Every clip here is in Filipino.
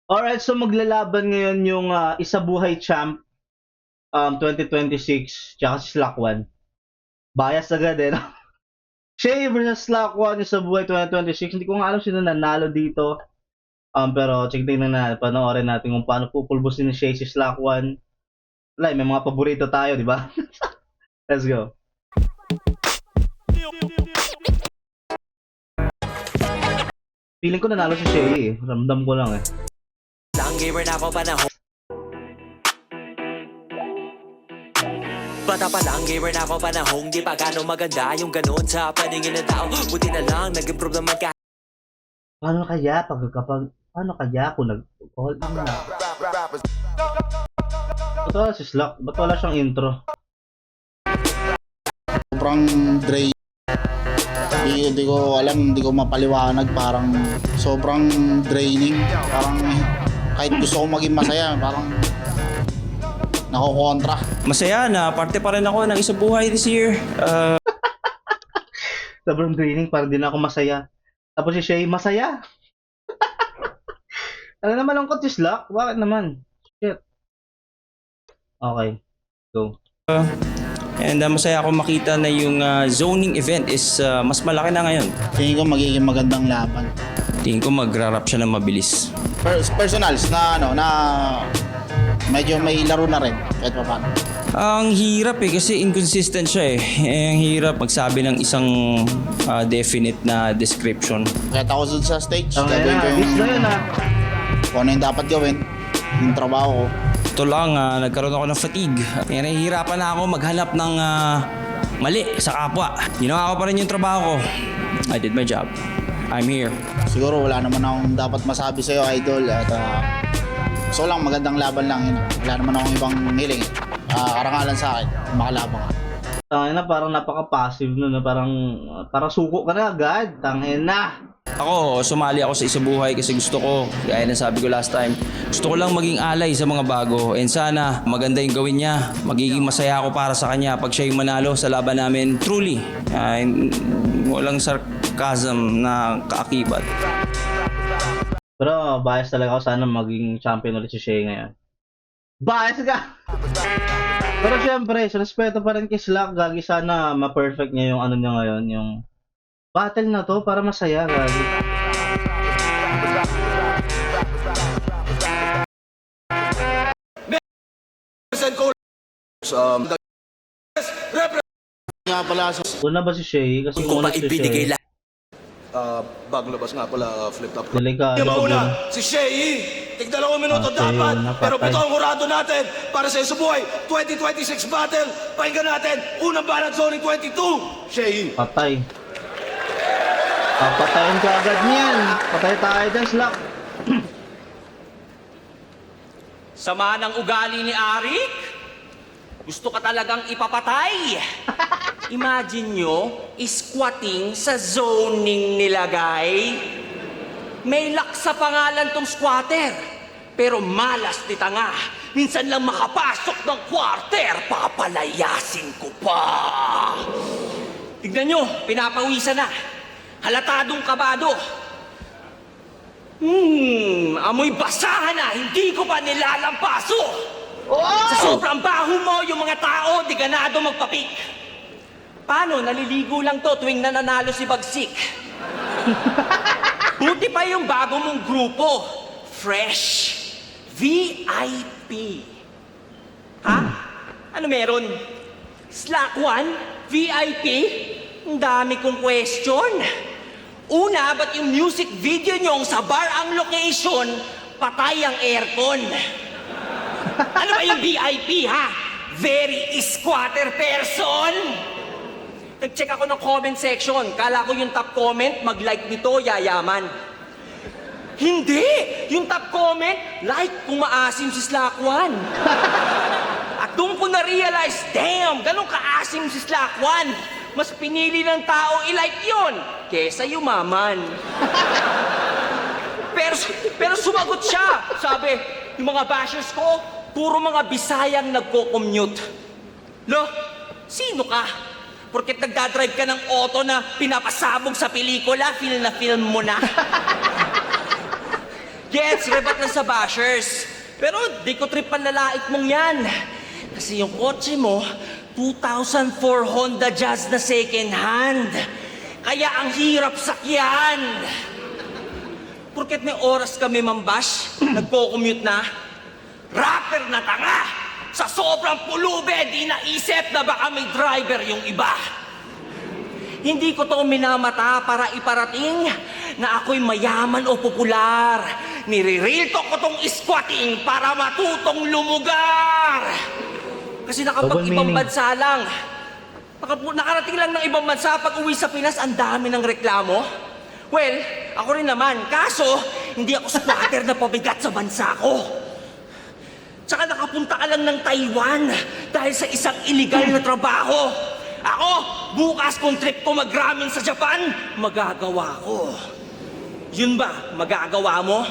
Alright, so maglalaban ngayon yung Isa Buhay Champ 2026 tsaka si Slack One. Bias agad eh, no? Shay versus Slack One, Isa Buhay 2026. Hindi ko nga alam sino nanalo dito. Pero tingnan na, panoorin natin kung paano pupulbusin ni Shay si Slack One. Wala, may mga paborito tayo, di ba? Let's go. Feeling ko nanalo si Shay eh. Ramdam ko lang eh. Lang gamer na ako panahon. Bata pa lang gamer na ako panahon. Di pa gano'ng maganda yung ganun sa paningin ng tao. Buti na lang nag-improve naman ka. Paano kaya paano kaya kung nag-all in na? Ba't wala si Slack? Ba't wala siyang intro? Sobrang drain. Hindi ko alam, hindi ko mapaliwanag. Parang sobrang draining. Parang kahit gusto ko maging masaya, parang nakokontra. Masaya na, parte pa rin ako ng Isa Buhay this year. Sobrang draining, para din ako masaya. Tapos si Shay, masaya. Ano naman malungkot si Slack? Bakit naman? Shit. Okay, go. And masaya ako makita na yung zoning event is mas malaki na ngayon. Tingin ko magiging magandang laban. Tingin ko magra-rap siya ng mabilis. Personals na na medyo may laro na rin kahit pa paano. Ang hirap kasi inconsistent siya eh. Ang hirap magsabi ng isang definite na description. Kahit ako sa stage, Ang gagawin ko bis na yun kung ano yung dapat gawin, yung trabaho ko. Ito lang, nagkaroon ako ng fatigue. Kaya nahihirapan na ako maghanap ng mali sa kapwa. Ginawa ko pa rin yung trabaho ko. I did my job. I'm here. Siguro wala naman akong dapat masabi sa'yo, idol. At gusto ko lang magandang laban lang yun. Wala naman akong ibang hiling. Karangalan sa akin, makalaban ka. Tangin na, parang napaka-passive nun. Parang suko ka na agad. Tangin na. Ako, sumali ako sa Isa Buhay kasi gusto ko, gaya na sabi ko last time, gusto ko lang maging alay sa mga bago and sana maganda yung gawin niya. Magiging masaya ako para sa kanya pag siya yung manalo sa laban namin. Truly, walang sarcasm na kaakibat. Pero bias talaga ako, sana maging champion ulit si Shay ngayon. Bias ka! Pero syempre, sa respeto pa rin kay Slack, gagi sana ma-perfect niya yung ano niya ngayon, yung battle na to para masaya, gagi. Nga pala sa Una ba si Shay? Kasi Kung una pa si ibinigay Shay. lang. Bagong labas nga pala, flip-top. Delikado Yung ba mauna, dun? si Shea, tig-2 minuto Shea, dapat, napatay. pero 7 ang hurado natin para sa Isubuhay 2026 battle. Pakinggan natin, unang banat zoning 22, Shea. Patay. Papatayin ka agad niyan. Patay tayo dyan, Slack. Sama ng ugali ni Arik? Gusto ka talagang ipapatay? Imagine nyo, squatting sa zoning nilagay. May lock sa pangalan tong squatter. Pero malas ni tanga. Minsan lang makapasok ng quarter, papalayasin ko pa. Tignan nyo, pinapawisan na. Halatadong kabado. Amoy basahan na, hindi ko pa nilalampaso. Sa sobrang baho mo, yung mga tao, di ganado magpapik. Paano? Naliligo lang to tuwing nananalo si Bagsik. Buti pa yung bago mong grupo. Fresh. VIP. Ha? Ano meron? Slack One? VIP? Ang dami kong question. Una, ba't yung music video nyong sa bar ang location, patay ang aircon? Ano ba yung VIP, ha? Very squatter person? Nag-check ako ng comment section. Kala ko yung top comment, mag-like nito, yayaman. Hindi! Yung top comment, like kung maasim si Slack One. At doon ko na-realize, damn, ganun kaasim si Slack One. Mas pinili ng tao i-like yun, kesa yumaman. pero sumagot siya. Sabi, yung mga bashers ko, puro mga Bisayang nagko-commute. Lo, sino ka? Porket nagdadrive ka ng auto na pinapasabog sa pelikula, feel na film mo na. Gets, rebat lang sa bashers. Pero di ko trip panlalait mong yan. Kasi yung kotse mo, 2004 Honda Jazz na second hand. Kaya ang hirap sakyan. Porket may oras kami mambash, nagko-commute na. Rapper na tanga! Sa sobrang pulube, di naisip na baka may driver yung iba. Hindi ko to minamata para iparating na ako'y mayaman o popular. Nire-real talk ko tong squatting para matutong lumugar. Kasi Double nakapag-ibang meaning. bansa lang. Nakarating lang ng ibang bansa, pag uwi sa Pinas, ang dami ng reklamo. Well, ako rin naman. Kaso, hindi ako squatter na pabigat sa bansa ko. Tsaka nakapunta ka lang ng Taiwan dahil sa isang illegal na trabaho. Ako, bukas kung trip ko mag-ramen sa Japan, magagawa ko. Yun ba, magagawa mo?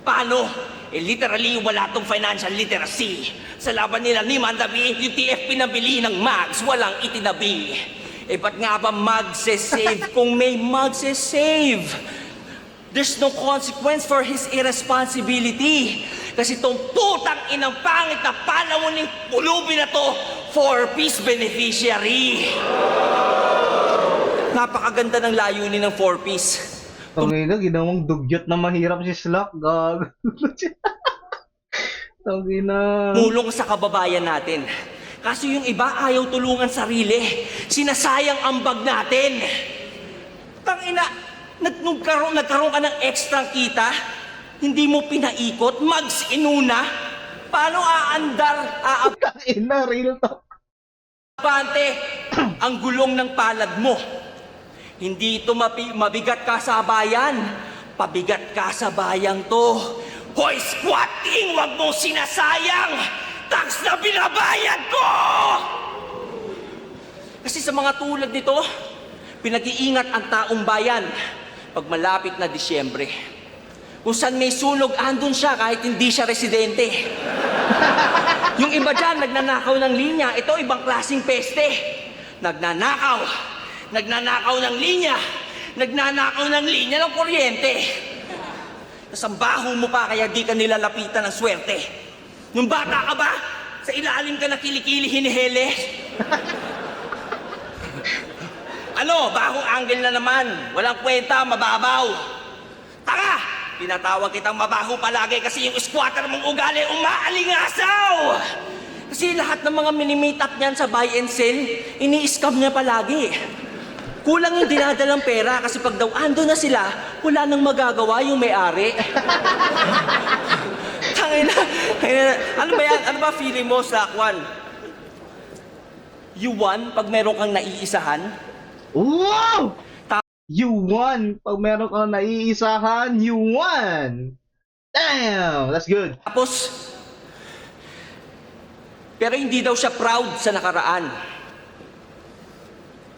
Paano? Literally, wala tong financial literacy. Sa laban nila ni Mandabi, yung TFP na bili ng mags, walang itinabi. Ba't nga ba magse-save kung may magse-save? There's no consequence for his irresponsibility. Kasi tong putang inang pangit na palamuning pulubi na to, 4-piece beneficiary. Napakaganda ng layunin ng 4-piece. Tangina, ginawang dugyot na mahirap si Slack, gag. Tangina. Mulong sa kababayan natin. Kaso yung iba ayaw tulungan sarili. Sinasayang ambag natin. Tangina, nagkaroon ka ng extra kita, hindi mo pinaikot, mags inuna. Paano aandar, Tangina, real talk. aabante ang gulong ng palad mo? Hindi ito mabigat ka sa bayan. Pabigat ka sa bayang to. Hoy, squatting! Huwag mong sinasayang! Tax na binabayad ko! Kasi sa mga tulad nito, pinag-iingat ang taong bayan pag malapit na Disyembre. Kung saan may sunog, andun siya kahit hindi siya residente. Yung iba dyan, nagnanakaw ng linya. Ito, ibang klaseng peste. Nagnanakaw ng linya. Nagnanakaw ng linya ng kuryente. Ang baho mo pa kaya di ka nilalapitan ng swerte. Nung bata ka ba, sa ilalim ka na kilikili hinihele? Ano, bahong angle na naman. Walang kwenta, mababaw. Tanga! Tinatawag kitang mabaho palagi kasi yung squatter mong ugali umaalingasaw! Kasi lahat ng mga mini-meet up niyan sa buy and sell, ini-scam niya palagi. Kulang yung dinadalang pera kasi pag daw ando na sila, wala nang magagawa yung may-ari. Tangina. Ano ba yan? Ano ba feeling mo sa Juan? You won pag meron kang naiisahan? Wow! You won! Pag meron kang naiisahan, you won! Damn! That's good. Tapos, pero hindi daw siya proud sa nakaraan.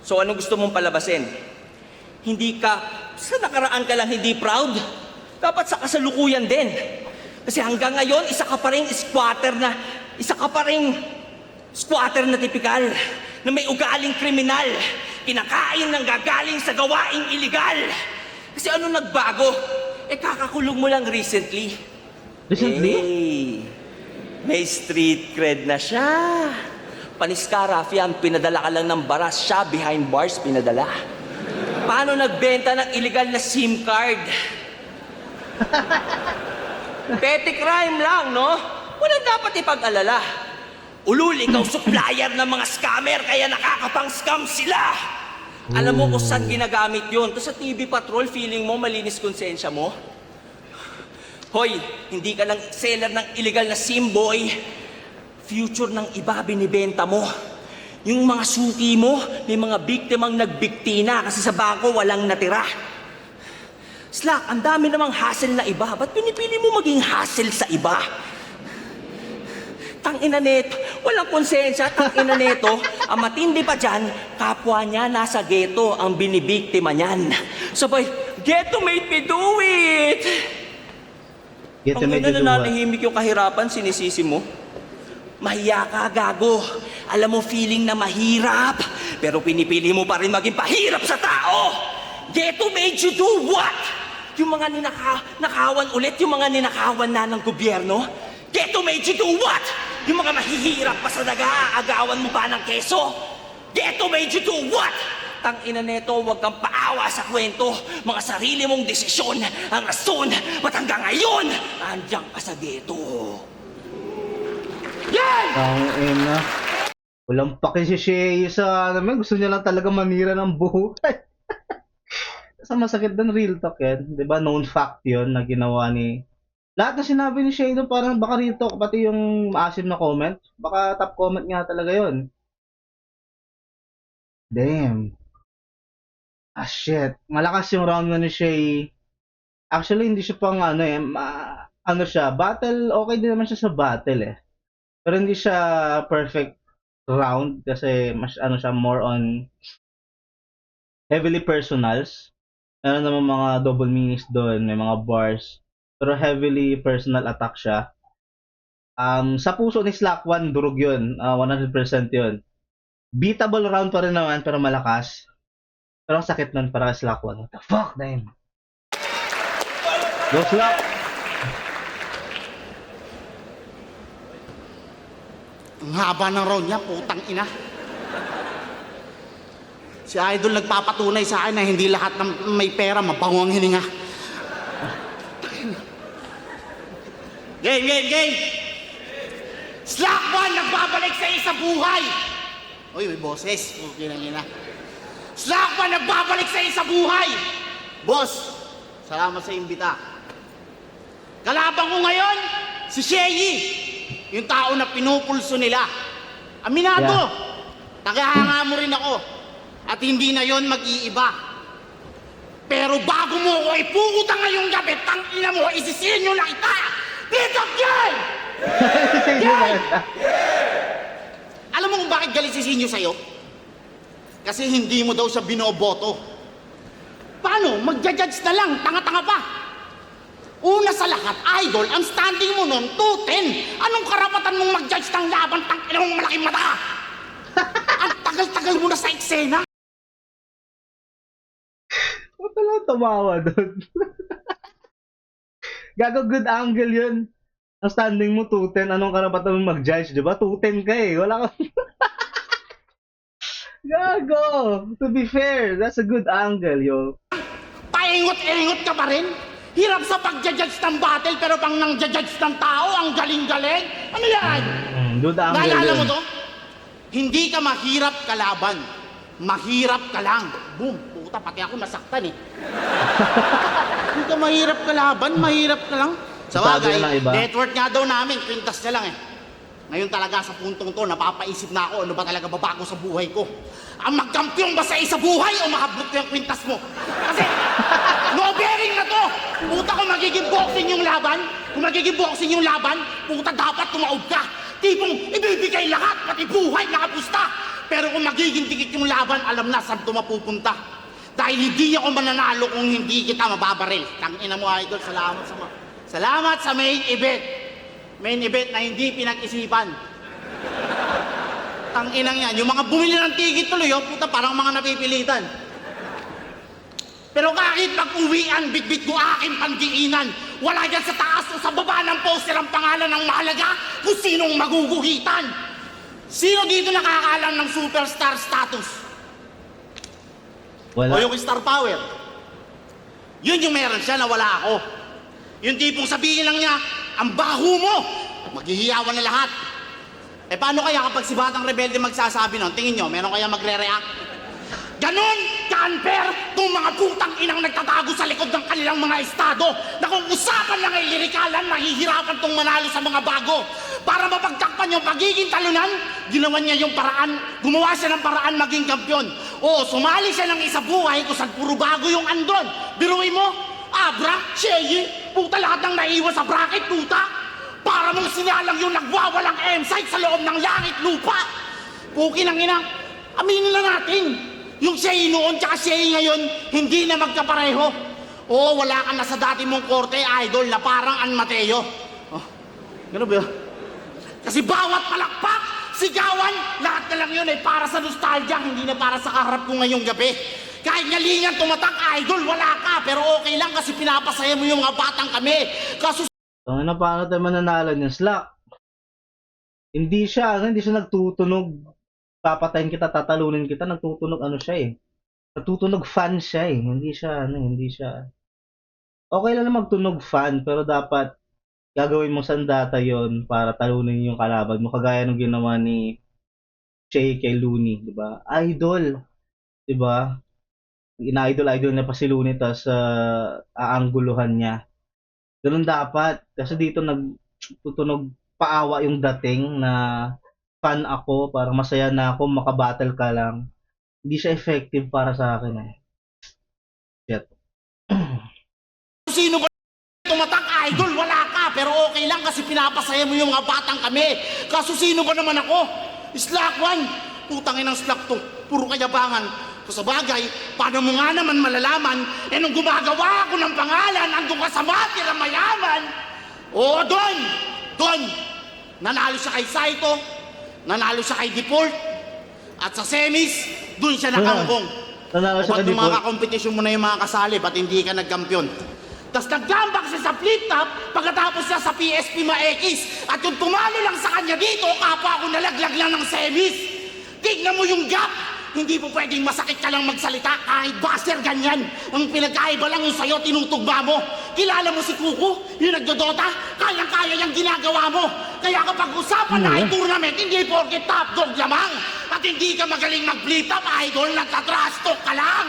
So anong gusto mong palabasin? Hindi ka, sa nakaraan ka lang hindi proud? Dapat sa kasalukuyan din. Kasi hanggang ngayon, isa ka pa rin squatter na tipikal, na may ugaling kriminal, kinakain ng gagaling sa gawaing iligal. Kasi ano nagbago? Kakakulong mo lang recently. Recently? May street cred na siya. Paniska, Rafian, pinadala ka lang ng baras, siya behind bars pinadala. Paano nagbenta ng illegal na SIM card? Petty crime lang, no? Walang dapat ipag-alala. Ulul, ikaw supplier ng mga scammer, kaya nakakapang-scam sila. Alam mo kung saan ginagamit yun. Tapos sa TV Patrol, feeling mo malinis konsensya mo? Hoy, hindi ka lang seller ng illegal na SIM, boy. Future ng iba binibenta mo. Yung mga suki mo, may mga biktimang nagbiktina kasi sa bangko walang natira. Slack, ang dami namang hassle na iba. Ba't pinipili mo maging hassle sa iba? Tangina neto, walang konsensya, tangina neto. Ang matindi pa dyan, kapwa niya nasa ghetto ang binibiktima niyan. Sabay, ghetto made me do it! Get to Ang make ina you do what? nananahimik yung kahirapan, sinisisi mo. Mahiya ka, gago. Alam mo, feeling na mahirap, pero pinipili mo pa rin maging pahirap sa tao. Ghetto made you do what? Yung mga nakawan ulit, yung mga ninakawan na ng gobyerno? Geto made you do what? Yung mga mahihirap pa sa nag-aagawan mo ba ng keso? Geto made you do what? Tang-ina neto, huwag kang paawa sa kwento. Mga sarili mong desisyon ang rason ba't hanggang ngayon andiyan ka sa geto. Yan! Ang ina. Walang paki si Shay sa naman. Gusto niya lang talaga manira ng buhay. Sa masakit doon, real talk yan. Diba? Known fact yun na ginawa ni... Lahat na sinabi ni Shay doon, parang baka real talk, pati yung maasim na comment. Baka top comment nga talaga yun. Damn. Ah, shit. Malakas yung round na ni Shay. Actually, hindi siya pang ano eh. Ano siya, battle, okay din naman siya sa battle eh. Pero hindi siya perfect round kasi mas ano siya, more on heavily personals. Meron naman mga double meanings doon, may mga bars. Pero heavily personal attack siya. Sa puso ni Slack One, durog yun. 100% yun. Beatable round pa rin naman, pero malakas. Pero ang sakit nun para kay Slack One. What the fuck, damn. Go Slack! Ang haba ng round niya, putang ina. Si Idol nagpapatunay sa akin na hindi lahat ng may pera mabango ang hininga. Game! Slack One nagbabalik sa isa buhay! Uy, may boses. Okay lang ina. Slack One nagbabalik sa isa buhay! Boss, salamat sa imbita. Kalabang ko ngayon, si Sheyi. Yung tao na pinupulso nila. Aminado, tagahanga mo rin ako. At hindi na yon mag-iiba. Pero bago mo ako ipuutang ngayong gabi, tangina mo, isisinyo na kita! Dito, Gay! Alam mo kung bakit galit si Sinyo sa'yo? Kasi hindi mo daw siya binoboto. Paano? Magja-judge na lang, tanga-tanga pa. Una sa lahat, Idol, ang standing mo nun, 2-10. Anong karapatan mong mag-judge ng laban, tangina mong malaking mata? Ang tagal-tagal mo na sa eksena. Ba't lang tumawa doon? Gago, good angle yun. Ang standing mo 210, anong karapatan mo mag-judge, di ba? 210 ka eh, wala ka... Gago! To be fair, that's a good angle, yo. Paingot-ingot ka pa rin? Hirap sa pag-judge ng battle pero pang nang-judge ng tao, ang galing-galing? Ano yan? Good angle Naalala yun. mo to? Hindi ka mahirap kalaban. Mahirap ka lang. Boom! Puta, pati ako nasaktan eh. Hindi ka mahirap kalaban, mahirap ka lang. Sa Sabi bagay, na lang iba. network nga daw namin, kwintas na lang eh. Ngayon talaga sa puntong to, napapaisip na ako ano ba talaga babago sa buhay ko. Ang magkampiyon ba sa isa buhay o makablot ko yung kwintas mo? Kasi, no bearing na to! Puta, kung magiging boxing yung laban, puta, dapat tumaob ka. Tipong ibibigay lahat, pati buhay, nakapusta. Pero kung magiging dikit yung laban, alam na saan ito mapupunta. Dahil hindi ako mananalo kung hindi kita mababaril. Tangina mo, Idol, salamat sa main event. Main event na hindi pinag-isipan. Tanginang yan. Yung mga bumili ng ticket tuloy, oh, puta, parang mga napipilitan. Pero kahit pag-uwian, bitbit ko aking pandiinan. Wala dyan sa taas o sa baba ng poster ang pangalan ng mahalaga kung sinong maguguhitan. Sino dito nakakaalam ng superstar status? Wala. O yung star power? Yun yung meron siya na wala ako. Yung tipong sabihin lang niya, ang baho mo, maghihiyawan na lahat. Eh paano kaya kapag si Batang Rebelde magsasabi nun? Tingin nyo, meron kaya magre-react? Ganon ka-unfair kung mga putang inang nagtatago sa likod ng kanilang mga estado na kung usapan lang ay lirikalan, mahihirapan tong manalo sa mga bago. Para mapagtakpan yung pagiging talunan, ginawa niya yung paraan, gumawa siya ng paraan maging kampyon. O, sumali siya ng isa buhay kung saan puro bago yung andon. Biruin mo, Abra, Sheyi, puta lahat ng naiwan sa bracket, puta. Para mong sinalang yung nagwawalang M-site sa loob ng langit lupa. Puki ng ina, aminin na natin. Yung Sheyi noon tsaka Sheyi ngayon, hindi na magkapareho. Oo, wala ka na sa dati mong korte, Idol, na parang An Mateo. Oh, gano'n ba yun? Kasi bawat palakpak, sigawan, lahat na lang yun ay para sa nostalgia, hindi na para sa kaharap ko ngayong gabi. Kahit ngalingan tumatak, idol, wala ka. Pero okay lang kasi pinapasaya mo yung mga batang kami. Kaso So, ano, paano tayo mananalo niya? Slack. Hindi siya nagtutunog. Papatayin kita, tatalunin kita. Nagtutunog ano siya eh. Nagtutunog fan siya eh. Hindi siya. Okay lang na magtunog fan, pero dapat gagawin mo sandata yon para talunin yung kalaban mo. Kagaya nung ginawa ni Shay kay Looney, di ba? Idol, di ba? Ina-idol niya pa si Looney, tas aanggulohan niya. Ganun dapat. Kasi dito nagtutunog paawa yung dating na fan ako, parang masaya na ako, makabattle ka lang. Hindi siya effective para sa akin eh. Shit. sino ba tumatak, idol, wala ka. Pero okay lang kasi pinapasaya mo yung mga batang kami. Kaso sino ba naman ako? Slack one. Putangin ng slack to. Puro kayabangan. Kung sa bagay, paano mo nga naman malalaman, eh nung gumagawa ako ng pangalan, andun ka sa matira mayaman. Oo, Don! Nanalo siya kay Saito, nanalo siya kay Deport, at sa semis, dun siya nakangkong. Nanalo siya O ba't kay nung mga Deport? kakompetisyon mo na yung mga kasali, ba't hindi ka nagkampiyon? Tapos nagambak siya sa flip top, pagkatapos siya sa PSP ma-X, at yung tumalo lang sa kanya dito, kapwa ako nalaglag lang ng semis. Tignan mo yung gap! Hindi po pwedeng masakit ka lang magsalita kahit baster ganyan. Ang pinagkaiba lang yung sa'yo, tinutugma mo. Kilala mo si Kuko, yung nagdodota, kayang-kaya yung ginagawa mo. Kaya kapag usapan na ay tournament, hindi porket top dog lamang. At hindi ka magaling mag-flip top, idol, nagka-trash talk ka lang.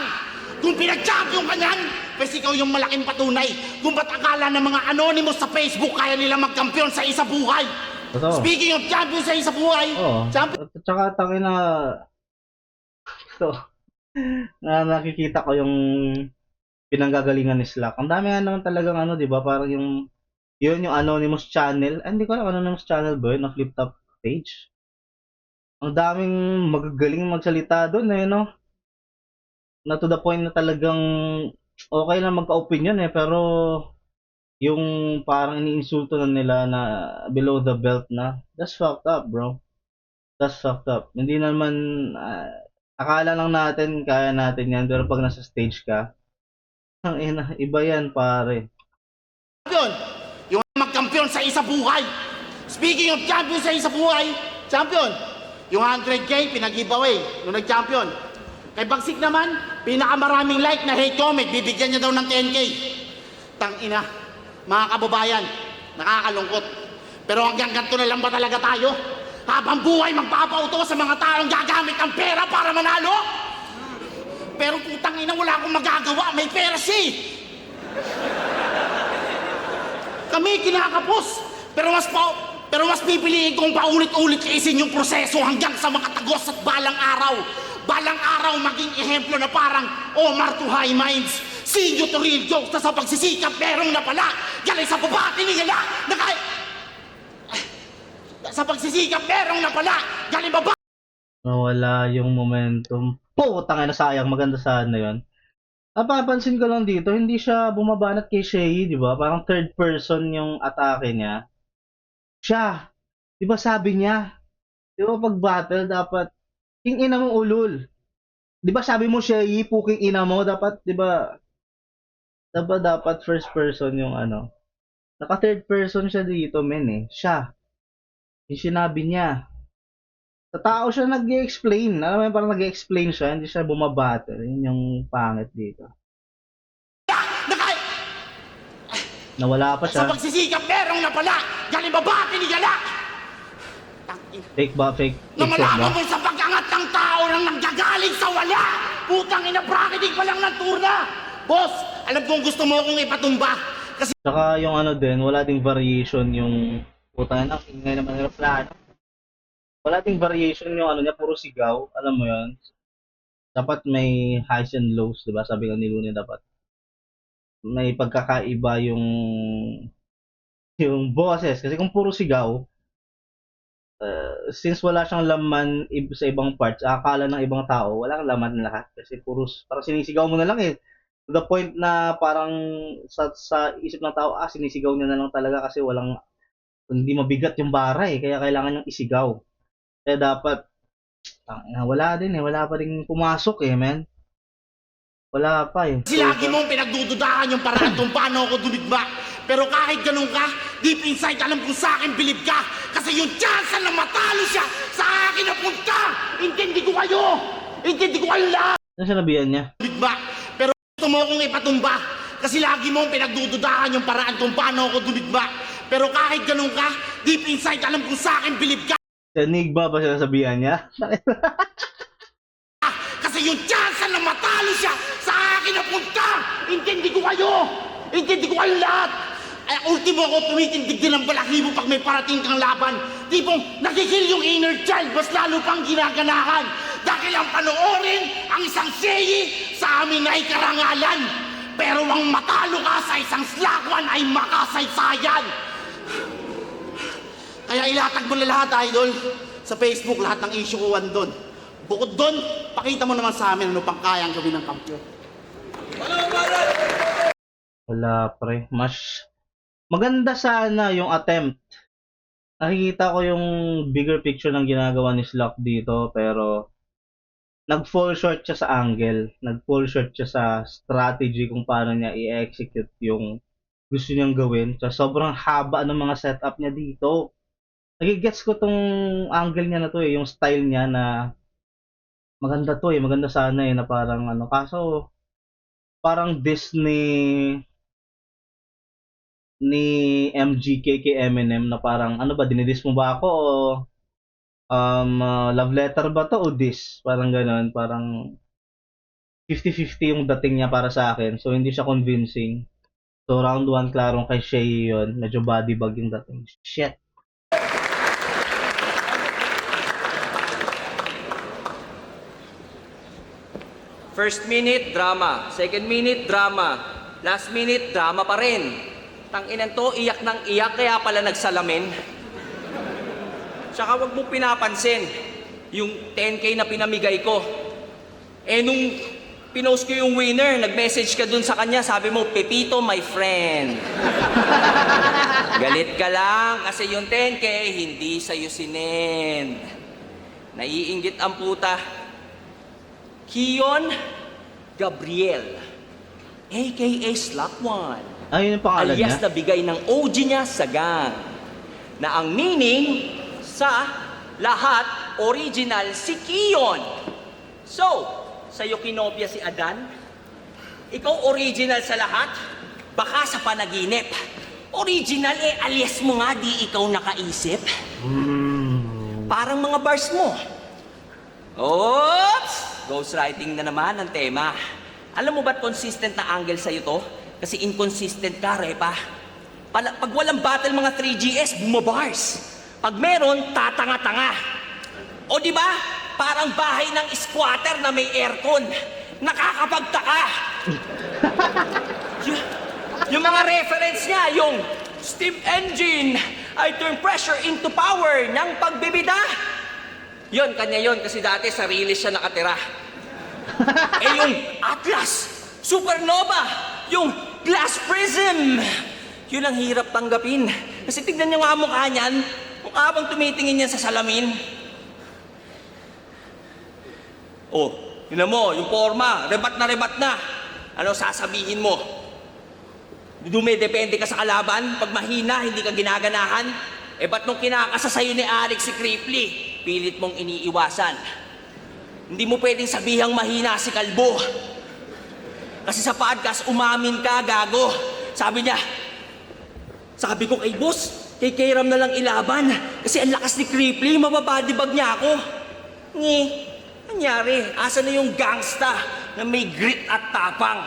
Kung pinag-champion ka niyan, pues ikaw yung malaking patunay. Kung ba't akala ng mga anonymous sa Facebook kaya nila magkampiyon sa isa buhay. Totoo. Speaking of champion sa isa buhay, Oo. champion At saka taki na so, na nakikita ko yung pinanggagalingan ni Slack. Ang dami nga naman talagang ano, 'di ba? Parang yung anonymous channel. Hindi ko alam anonymous channel ba yun, na flip top page. Ang daming magagaling magsalita doon eh, no? Na to the point na talagang okay lang magka-opinion eh, pero yung parang iniinsulto na nila na below the belt na, that's fucked up, bro. That's fucked up. Hindi naman, akala lang natin, kaya natin yan, pero pag nasa stage ka, ang ina, iba yan, pare. yung magkampiyon sa isa buhay. Speaking of champion sa isa buhay, champion, yung 100K pinag-giveaway nung nag-champion. Kay Bagsik naman, pinakamaraming like na hate comment, bibigyan niya daw ng 10K. Tangina, mga kababayan, nakakalungkot. Pero hanggang ganito na lang ba talaga tayo? Habang buhay magpapauto sa mga taong gagamit ng pera para manalo? Pero putang ina, wala akong magagawa, may pera siya eh. Kami kinakapos, pero mas pipiliin kong paulit-ulit kaisin yung proseso hanggang sa makatagos at balang araw maging ehemplo na parang Omar to High Minds, Sinyo to Real Jokes, na sa pagsisikap merong napala, galing sa babati nila, sa pagsisikap merong napala, galing baba. Nawala yung momentum. Putang ina, sayang, maganda sana yun. Napapansin ko lang dito, hindi siya bumabanat kay Shay, di ba? Parang third person yung atake niya. Siya, di ba sabi niya, di ba pag battle dapat, king ina mong ulol. Di ba sabi mo Shay, puking ina mo, dapat, di ba, dapat first person yung ano. Naka third person siya dito, men eh. Siya. Yung sinabi niya. Sa tao siya nag-i-explain. Alam mo yun, parang nag-i-explain siya, hindi siya bumabattle. Yun yung pangit dito. Nawala pa Sa siya. pagsisikap merong napala, galing babati nila. Fake ba? Fake Na shot ba? malaman mo sa pag-angat ng tao nang nanggagaling sa wala. Putang ina, bracketing pa lang ng turna. Boss, alam kong gusto mo akong ipatumba. Kasi Saka yung ano din, wala ding variation yung putang ina, ingay naman ng plano. Wala ding variation yung ano niya, puro sigaw. Alam mo yun? Dapat may highs and lows, di ba? Sabi nga ni Luna, dapat may pagkakaiba yung boses. Kasi kung puro sigaw, since wala siyang laman sa ibang parts, akala ng ibang tao, walang laman lahat. Kasi puro, parang sinisigaw mo na lang eh. To the point na parang sa isip ng tao, sinisigaw niya na lang talaga kasi hindi mabigat yung bara eh. Kaya kailangan niyang isigaw. Kaya dapat, wala din eh. Wala pa rin pumasok eh, man. Wala pa eh. Kasi lagi mong pinagdududahan yung paraan kung paano ako dumigma. Pero kahit ganun ka, deep inside alam kong sa akin bilib ka. Kasi yung chance na matalo siya, sa akin napunta! Intindi ko kayo! Intindi ko kayo lahat! Ano sinabihan niya? Dumigma. Pero gusto mo akong ipatumba. Kasi lagi mong pinagdududahan yung paraan kung paano ako dumigma. Pero kahit ganun ka, deep inside alam kong sa akin bilib ka. Enigma ba sinasabihan niya? Kasi yung chance na matalo siya, sa akin napunta! Intindi ko kayo! Intindi ko kayo lahat! Ay, ultimo ako tumitindig din ng balahibo pag may parating kang laban. Tipong nagigil yung inner child, mas lalo pang ginaganahan. Dahil ang panoorin ang isang seyi sa amin ay karangalan. Pero ang matalo ka sa isang slakwan ay makasaysayan. Kaya ilatag mo na lahat, idol. Sa Facebook, lahat ng issue ko andun. Bukod doon, pakita mo naman sa amin ano pang kayang gawin ng kampiyon. Wala pre. Mas maganda sana yung attempt. Nakikita ko yung bigger picture ng ginagawa ni Slock dito, pero nag-fall short siya sa angle. Nag-fall short siya sa strategy kung paano niya i-execute yung gusto niyang gawin. So, sobrang haba ng mga setup niya dito. Nagigets ko tong angle niya na to eh, yung style niya na maganda to eh, maganda sana eh, na parang ano, kaso parang Disney ni MGK kay Eminem na parang ano ba, dinidis mo ba ako o love letter ba to o diss? Parang gano'n, parang 50-50 yung dating niya para sa akin, so hindi siya convincing. So round 1, klarong kay Shay yun, medyo body bag yung dating. Shit. First minute, drama. Second minute, drama. Last minute, drama pa rin. Tanginan to, iyak ng iyak, kaya pala nagsalamin. Tsaka wag mo pinapansin yung 10K na pinamigay ko. Eh nung pinost ko yung winner, nag-message ka dun sa kanya, sabi mo, Pepito, my friend. Galit ka lang kasi yung 10K hindi sa'yo sinend. Naiinggit ang puta. Kiyon Gabriel, a.k.a. Slakwan, Ayun yung pangalan alias niya. na bigay ng OG niya sa gang, na ang meaning sa lahat, original si Kiyon. So, sa'yo kinopya si Adan, ikaw original sa lahat, baka sa panaginip. Original alias mo nga di ikaw nakaisip. Parang mga bars mo. Oops! Ghostwriting na naman ang tema. Alam mo ba't consistent na angle sa'yo to? Kasi inconsistent ka, Repa. Pag walang battle mga 3GS, bumabars. Pag meron, tatanga-tanga. O di ba? Parang bahay ng squatter na may aircon. Nakakapagtaka. Yung mga reference niya, yung steam engine, I turn pressure into power ng pagbibida. Yon, kanya yon kasi dati sa release siya nakatira. Eh yung Atlas, Supernova, yung Glass Prism, yun ang hirap tanggapin. Kasi tignan niyo nga ang mukha niyan, mukha bang tumitingin niya sa salamin. Oh, yun mo, yung forma, rebat na. Ano sasabihin mo? Dumedepende ka sa kalaban, pag mahina, hindi ka ginaganahan. Eh ba't nung kinakasa sa'yo ni Alex si Cripply, pilit mong iniiwasan? Hindi mo pwedeng sabihang mahina si Kalbo. Kasi sa podcast, umamin ka, gago. Sabi niya, sabi ko kay boss, kay Kairam na lang ilaban. Kasi ang lakas ni Cripply, mababadibag niya ako. Ngi, nangyari, asa na yung gangsta na may grit at tapang?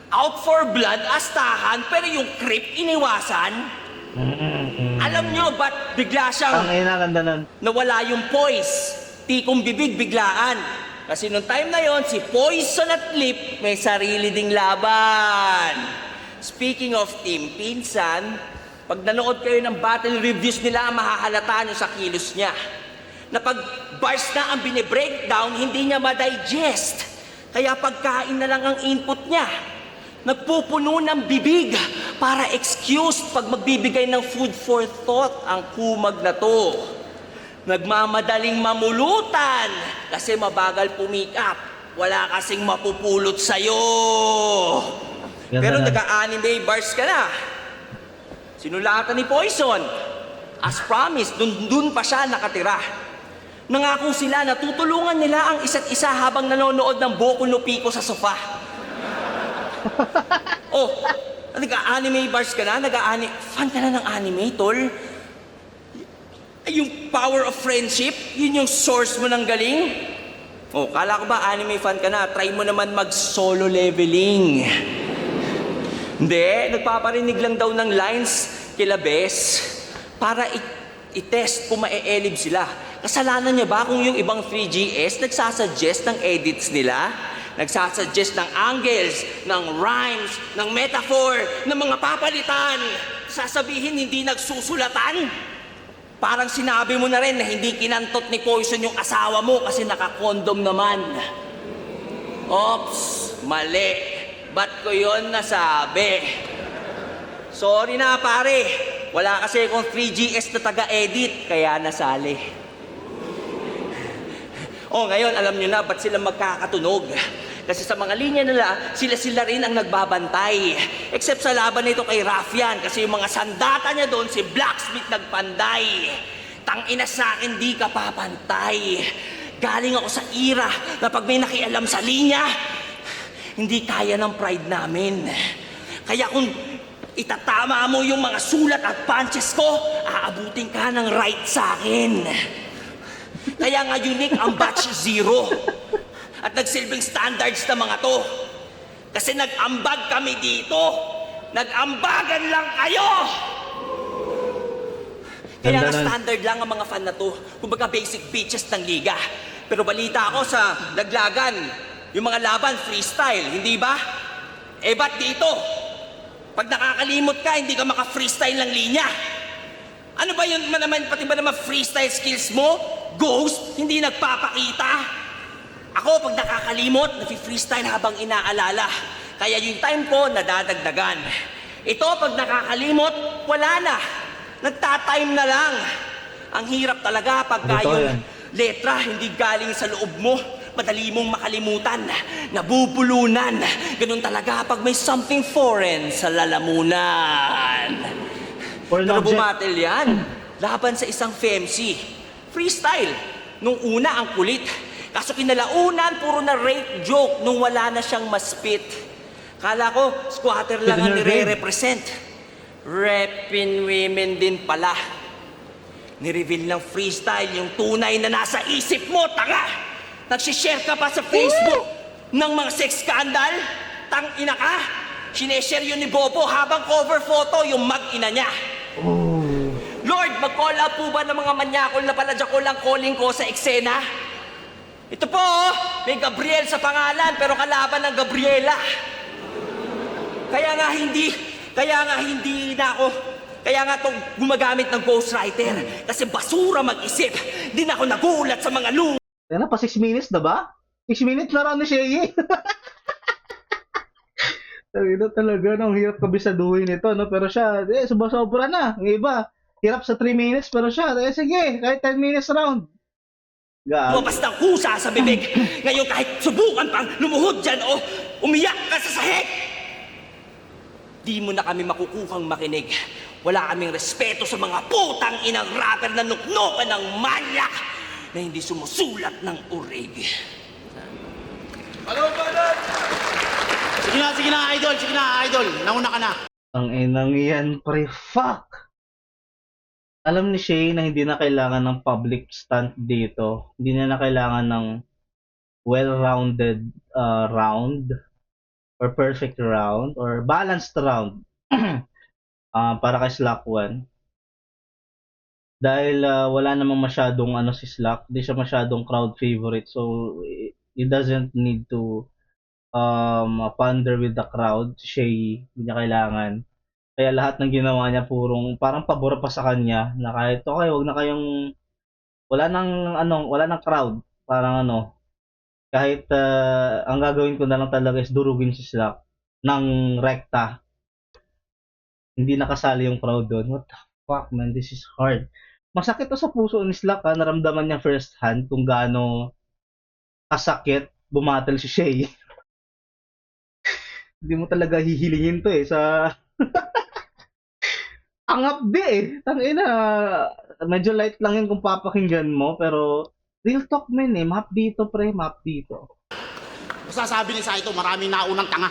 Out for blood, astahan, pero yung creep iniwasan? Alam nyo ba't bigla siyang Ang ina, ganda nun. nawala yung poise? Tikong bibig biglaan. Kasi nung time na yon, si Poison at Lip may sarili ding laban. Speaking of team pinsan, pag nanood kayo ng battle reviews nila, mahahalata nyo sa kilos niya. Na pag bars na ang binibreakdown, hindi niya ma-digest. Kaya pagkain na lang ang input niya. Nagpupuno ng bibig para excuse pag magbibigay ng food for thought ang kumag na to. Nagmamadaling mamulutan kasi mabagal pumikap. Wala kasing mapupulot sa'yo. Ganda Pero na. nag-anime bars ka na. Sinulatan ni Poison. As promised, dun pa siya nakatira. Nangako sila na tutulungan nila ang isa't isa habang nanonood ng Boku no Pico sa sofa. Oh, nag-anime bars ka na? Fan ka na ng anime, tol? Yung power of friendship, yun yung source mo ng galing? Oh, kala ko ba anime fan ka na? Try mo naman mag-solo leveling. Hindi, nagpaparinig lang daw ng lines kila Bes para i-test kung ma-e-elib sila. Kasalanan niya ba kung yung ibang 3GS nagsasuggest ng edits nila? Nagsasuggest ng angles, ng rhymes, ng metaphor, ng mga papalitan. Sasabihin hindi nagsusulatan? Parang sinabi mo na rin na hindi kinantot ni Poison yung asawa mo kasi naka-condom naman. Ops, mali. Ba't ko yun nasabi? Sorry na pare. Wala kasi akong 3GS na taga-edit, kaya nasali. Oh, ngayon alam nyo na ba't sila magkakatunog. Kasi sa mga linya nila, sila rin ang nagbabantay. Except sa laban nito kay Raffian, kasi yung mga sandata niya doon, si Blacksmith nagpanday. Tangina sa akin, di ka papantay. Galing ako sa era na pag may nakialam sa linya, hindi kaya ng pride namin. Kaya kung itatama mo yung mga sulat at punches ko, aabutin ka ng right sa akin. Kaya nga unique ang batch 0. At nagsilbing standards na mga to. Kasi nag-ambag kami dito. Nag-ambagan lang kayo! Kaya nga standard lang ang mga fan na to. Kumbaga basic bitches ng liga. Pero balita ako sa Laglagan, yung mga laban freestyle, hindi ba? Eh ba't dito? Pag nakakalimot ka, hindi ka maka-freestyle ng linya. Ano ba yun naman, pati ba naman freestyle skills mo? Ghost, hindi nagpapakita. Ako, pag nakakalimot, nafi-freestyle habang inaalala. Kaya yung time ko, nadadagdagan. Ito, pag nakakalimot, wala na. Nagtatime na lang. Ang hirap talaga pagka Totoo yung yan. letra hindi galing sa loob mo. Madali mong makalimutan, nabubulunan. Ganun talaga pag may something foreign sa lalamunan. Or an Pero object. bumatel yan. Laban sa isang FEMC. Freestyle. Nung una ang kulit. Kaso kinalaunan, puro na rape joke nung wala na siyang maspit. Kala ko, squatter lang ang nire-represent. Repin women din pala. Nireveal ng freestyle yung tunay na nasa isip mo, tanga! Nagsishare ka pa sa Facebook ng mga sex scandal? Tang-ina ka? Sineshare yun ni Bobo habang cover photo yung mag-ina niya. Lord, mag-call out po ba ng mga manyakol na paladya ko lang calling ko sa eksena? Ito po, may Gabriel sa pangalan pero kalaban ng Gabriela. Kaya nga itong gumagamit ng ghostwriter kasi basura mag-isip. Di na ako nagulat sa mga Kaya na, pa 6 minutes na ba? 6 minutes na raw ni Shea. Talaga talaga, ang hirap kabisaduhin ito, no? Pero siya, sobra na. Yung iba, hirap sa 3 minutes, pero siya, sige, kahit 10 minutes round. lumabas ng kusa sa bibig. Ngayon kahit subukan pang lumuhod dyan o umiyak ka sa sahig, di mo na kami makukuhang makinig. Wala kaming respeto sa mga putang inang rapper na nuknokan ng manyak na hindi sumusulat ng urig. Hello, Balat! Sige na, idol. Sige na, idol. Nauna ka na. Ang inang yan, pre, fuck! Alam ni Shay na hindi na kailangan ng public stunt dito. Hindi na kailangan ng well-rounded round or perfect round or balanced round para kay Slack 1. Dahil wala namang masyadong si Slack, hindi siya masyadong crowd favorite, so he doesn't need to pander with the crowd. Shay, hindi niya kailangan. Kaya lahat ng ginawa niya parang pabor pa sa kanya na kahit okay, wag na kayong wala nang crowd, parang kahit ang gagawin ko na lang talaga is durugin si Slack ng rekta. Hindi nakasali yung crowd doon. What the fuck, man, this is hard. Masakit to sa puso ni Slack, naramdaman niya first hand kung gaano kasakit bumattle si Shay. Hindi mo talaga hihilingin to eh sa ang updi eh. Tangina, medyo light lang yun kung papakinggan mo pero real talk men eh, map dito pre, map dito. Basta sabi ni Saito, maraming naunang tanga.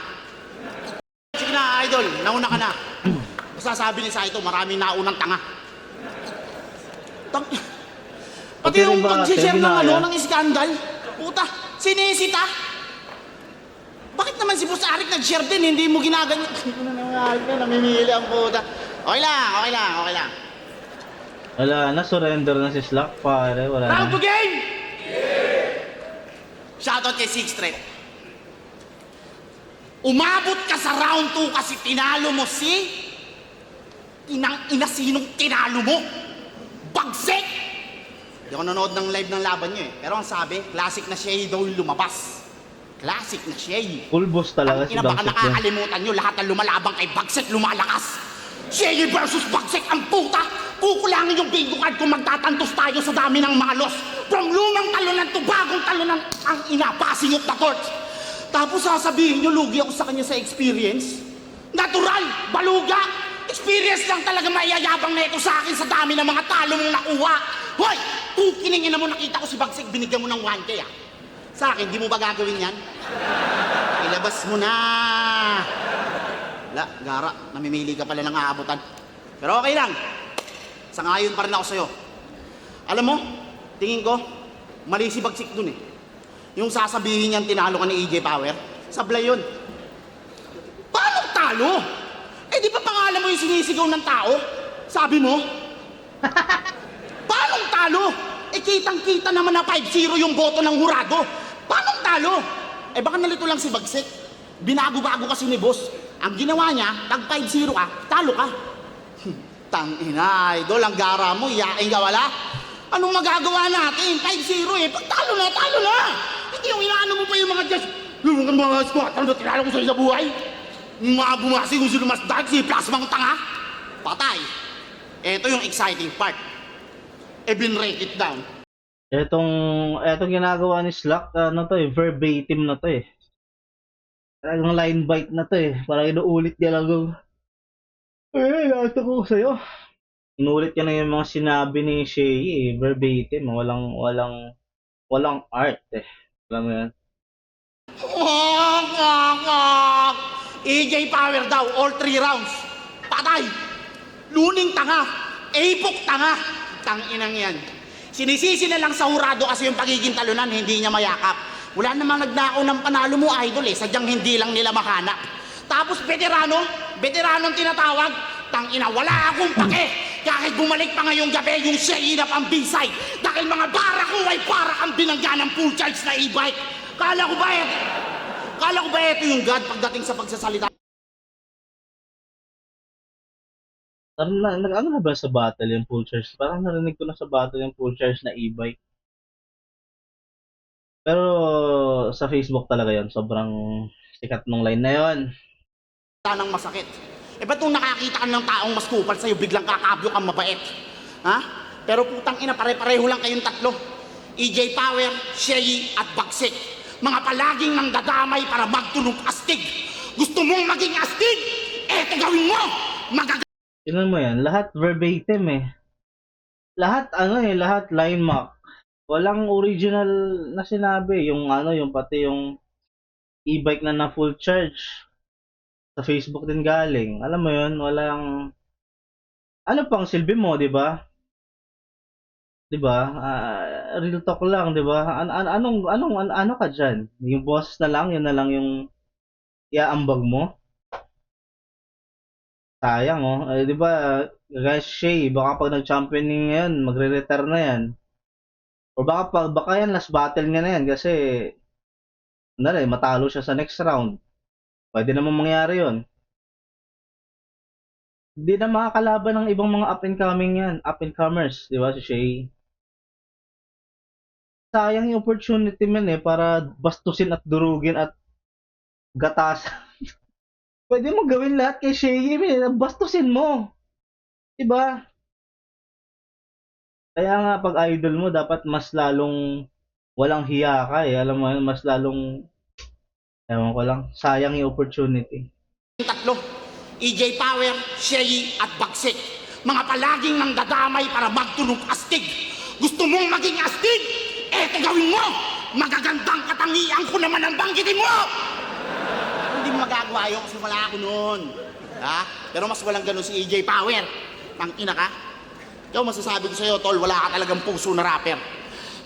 Sige na, idol, nauna ka na. Basta sabi ni Saito, maraming naunang tanga. Pati Okay yung rin ba, pag-share ng Kevin, ng skandal, puta, sinisita. Bakit naman si Boss Arik nag-share din, hindi mo ginaganyan? Ano naman, namimili ang puta. Okay lang. Wala na, surrender na si Slack pare, wala Round na. to game! Shoutout kay Six Threat. Umabot ka sa round 2 kasi tinalo mo si... Inang-ina sinong tinalo mo? Bagsik! Hindi ako nanood ng live ng laban niyo eh. Pero ang sabi, classic na Shay daw yung lumabas. Classic na Shay. Full boss talaga si Ina baka Bagsik doon. nakakalimutan nyo, lahat ng lumalabang kay Bagsik lumalakas. Shay versus Bagsik ang puta! Kukulangin yung bingo card kung magtatantos tayo sa dami ng malos. From lumang talunan to bagong talunan, ang ina, passing of the torch. Tapos sasabihin nyo, lugi ako sa kanya sa experience. Natural, baluga. Experience lang talaga mayayabang na ito sa akin sa dami ng mga talo mong nakuha. Hoy! Kukiningin na mo, nakita ko si Bagsik, binigyan mo ng 1K ah. Sa akin, di mo ba gagawin yan? Ilabas mo na. Wala, gara, namimili ka pala ng aabutan. Pero okay lang. Sangayon pa rin ako sa'yo. Alam mo, tingin ko, mali si Bagsik dun eh. Yung sasabihin niyang tinalo ka ni EJ Power, sablay yun. Paano talo? Eh di ba pangalan mo yung sinisigaw ng tao? Sabi mo? Paano talo? Eh kitang-kita naman na 5-0 yung boto ng hurado. Paano talo? Eh baka nalito lang si Bagsik. Binago-bago kasi ni boss. Ang ginawa niya, tag 5-0 ka, talo ka. Tangina, idol, ang gara mo, iyakin ka wala? Anong magagawa natin? 5-0 eh, pag talo na, talo na! Hindi yung inaano mo pa yung mga just... Yung mga squatter na tinalo ko sa'yo sa buhay. Yung mga bumasi kung sino mas dark, si plasmang tanga. Patay. Ito yung exciting part. Eh, binrake it down. Etong ginagawa ni Slack, ano to eh, verbatim na to eh. Talagang line bite na to eh. Parang inuulit niya lang yung, lahat ko sa'yo. Inulit niya na yung mga sinabi ni Shay eh, verbatim. Walang art eh. Alam mo yan? EJ Power daw, all 3 rounds. Patay. Luning tanga. Apok tanga. Tanginang yan. Sinisisi na lang sa hurado kasi yung pagiging talunan, hindi niya mayakap. Wala namang nagnakaw ng panalo mo, idol eh. Sadyang hindi lang nila mahanap. Tapos veteranong tinatawag, tangina, wala akong pake. Kahit bumalik pa ngayong gabi yung Shay na pang B-side. Dahil mga bara ko ay para kang binangga ng full charge na e-bike. Kala ko ba ito yung God pagdating sa pagsasalita? Ano na ba sa battle yung full charge? Parang narinig ko na sa battle yung full charge na e-bike. Pero sa Facebook talaga yon, sobrang sikat nung line na yon. Ng masakit. Eh ba't nung nakakita ka ng taong mas kupal sa'yo, biglang kakabyo kang mabait? Ha? Pero putang ina, pare-pareho lang kayong tatlo. EJ Power, Shay at Bagsik. Mga palaging nang dadamay para magtunog astig. Gusto mong maging astig? Eto gawin mo! Tingnan mo yan, lahat verbatim eh. Lahat lahat line mark. Walang original na sinabi, yung pati yung e-bike na full charge. Sa Facebook din galing. Alam mo yun, walang ano pang silbi mo, 'di ba? 'Di ba? Real talk lang, 'di ba? Ano ka diyan? Yung boss na lang, yun na lang yung iaambag mo. Sayang oh. 'Di ba? Guys, Shay, baka pag nag-championing ngayon, magre-retire na 'yan. O baka yan last battle niya na 'yan kasi matalo siya sa next round. Pwede naman mangyari 'yon. Hindi na makakalaban ng ibang mga up and comers, 'di ba, si Shay? Sayang yung opportunity man eh para bastusin at durugin at gatasan. Pwede mo gawin lahat kay Shay, bastusin mo. 'Di ba? Kaya nga pag idol mo dapat mas lalong walang hiya ka eh. Alam mo yun, mas lalong, ewan ko lang, sayang yung opportunity. Tatlo, EJ Power, Shay at Bagsik. Mga palaging nangdadamay para magtunog astig. Gusto mong maging astig? Eto gawin mo! Magagandang katangian ko naman ang banggitin mo! Hindi mo magagawa yun kasi wala ako noon. Ha? Pero mas walang ganun si EJ Power. Tangina ka? Ikaw masasabi ko sa'yo, tol, wala ka talagang puso na rapper.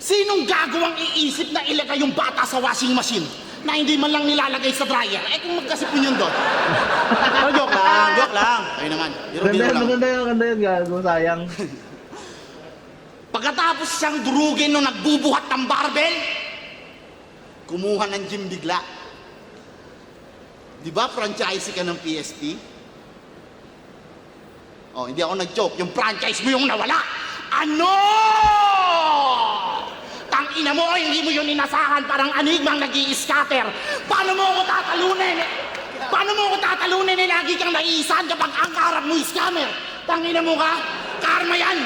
Sinong gagawang iisip na ilagay yung bata sa washing machine na hindi man lang nilalagay sa dryer? Eh kung magkasipon yun doon. Pero joke lang, joke lang. Ayun naman, biro-biro lang. Maganda yun, gago, sayang. Pagkatapos siyang durugin nung nagbubuhat ng barbell, kumuha ng gym bigla. Di ba franchise ka ng PSP? Oh, hindi ako nag-joke. Yung franchise mo yung nawala. Ano? Tangina mo, hindi mo yun inasahan. Parang anigmang nag-i-scatter. Paano mo ako tatalunin? Paano mo ako tatalunin eh lagi kang naiisahan kapag ang kaharap mo scammer? Tangina mo ka? Karma yan.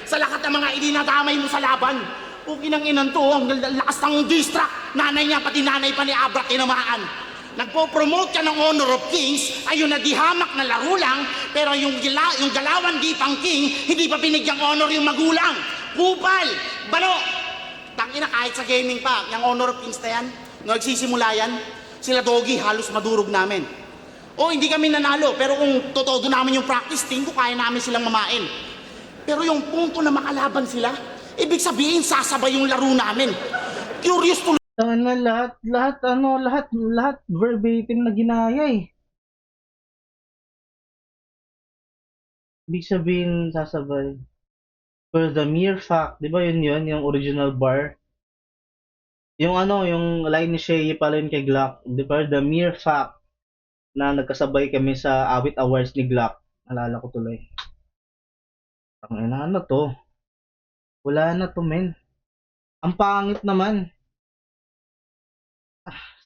Sa lahat ng mga idinadamay mo sa laban. Okay nang inan to, ang lakas ng distract. Nanay niya, pati nanay pa ni Abra tinamaan. Nagpo-promote ka ng Honor of Kings, ayun na di hamak na laro lang, pero yung galawan di pang king, hindi pa binigyang honor yung magulang. Kupal! Balo! Tangina kahit sa gaming pa, yung Honor of Kings na yan, nung nagsisimula yan, sila Doggy halos madurog namin. O hindi kami nanalo, pero kung totoo namin yung practice, tingin ko kaya namin silang mamain. Pero yung punto na makalaban sila, ibig sabihin sasabay yung laro namin. Curious to Tangin na lahat verbatim na ginaya eh. Ibig sabihin sasabay. For the mere fact, di ba yun, yung original bar? Yung yung line ni Shay pala yun kay Glock. Di ba, the mere fact na nagkasabay kami sa Awit Awards ni Glock. Alala ko tuloy. Tangin na ano to? Wala na to, men. Ang pangit naman.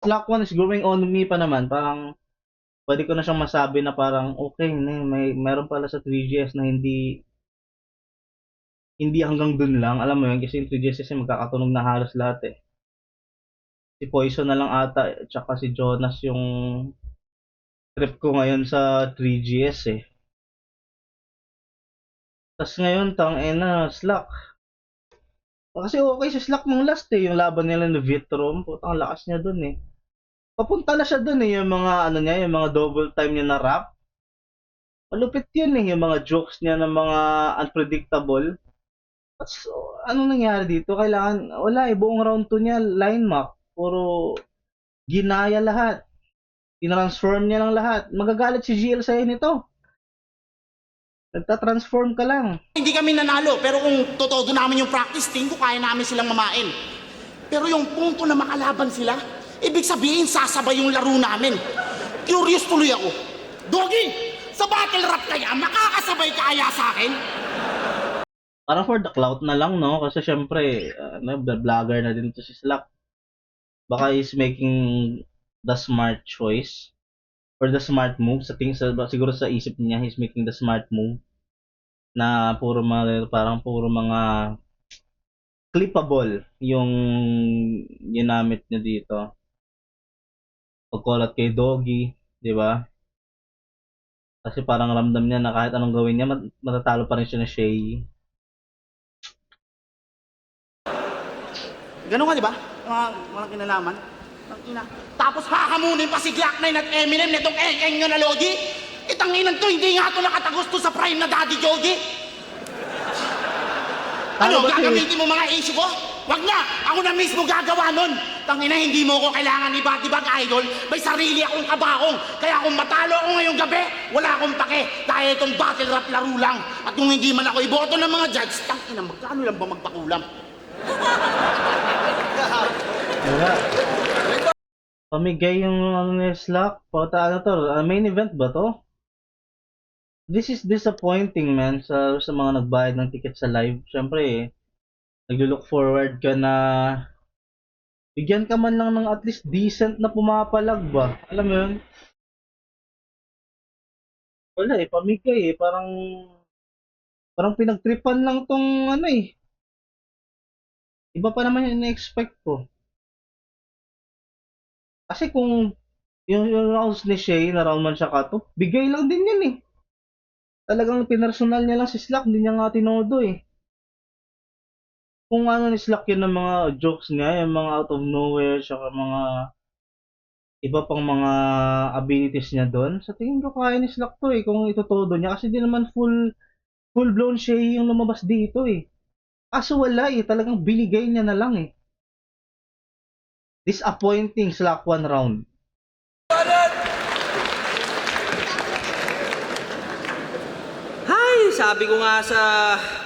Slack one is going on me pa naman. Parang pwede ko na siyang masabi na parang okay na meron pala sa 3GS na hindi hanggang dun lang. Alam mo yun kasi yung 3GS kasi magkakatunog na halos lahat eh. Si Poison na lang ata tsaka si Jonas yung trip ko ngayon sa 3GS eh. Tas ngayon na Slack. Kasi okay si Slack nung last eh, yung laban nila ni Vitrom, putang lakas niya dun eh. Papunta na siya dun eh, yung mga niya, yung mga double time niya na rap. Malupit yun eh, yung mga jokes niya ng mga unpredictable. So, anong nangyari dito? Kailangan, wala eh, buong round 2 niya, line map. Puro ginaya lahat. Tinransform niya lang lahat. Magagalit si GL sa'yo nito. Nagtatransform ka lang. hindi kami nanalo, pero kung totoo namin yung practice, tingin ko kaya namin silang mamain. Pero yung punto na makalaban sila, ibig sabihin sasabay yung laro namin. Curious tuloy ako. Doggy, sa battle rap kaya, makakasabay kaya sa akin? Parang for the clout na lang, no? Kasi syempre, vlogger na din to si Slack. Baka he's making the smart choice or the smart move. Siguro sa isip niya, he's making the smart move na parang puro mga clippable yung ginamit niya dito. Pagkulat kay Doggy, di ba? Kasi parang ramdam niya na kahit anong gawin niya, matatalo pa rin siya na Shay. Ganun ka, di ba? Walang kinalaman. Tapos hahamunin pa si Glock 9 at Eminem nitong eng nyo na Lodi. Itanginan to, hindi nga to nakatagos to sa prime na Daddy Jogi. Ano, Ano ba gagamitin mo mga issue ko? Wag na! Ako na mismo gagawa nun! Tangina, hindi mo ko kailangan iba-ibang idol. May sarili akong kabaong. Kaya kung matalo ako ngayong gabi, wala akong pake. Dahil itong battle rap laro lang. At kung hindi man ako iboto ng mga judge, tangina, magkano lang ba magpakulam? Wala. Pamigay yung ni Slack. Main event ba to? This is disappointing, man, sa mga nagbayad ng ticket sa live. Siyempre, naglo-look forward ka na bigyan ka man lang ng at least decent na pumapalag ba? Alam mo yun? Wala eh, pamigay eh. Parang pinagtripan lang tong Iba pa naman yung ina-expect ko. Kasi kung yung rounds ni Shay na round man siya kato, bigay lang din yan eh. Talagang pinersonal niya lang si Slack, hindi niya nga tinodo eh. Kung ano ni Slack yun ng mga jokes niya, yung mga out of nowhere, saka mga iba pang mga abilities niya doon, sa tingin ko kaya ni Slack to eh, kung itotodo niya. Kasi di naman full blown Shay yung lumabas dito eh. Kaso wala eh, talagang binigay niya na lang eh. Disappointing Slack 1 round. Hay, sabi ko nga sa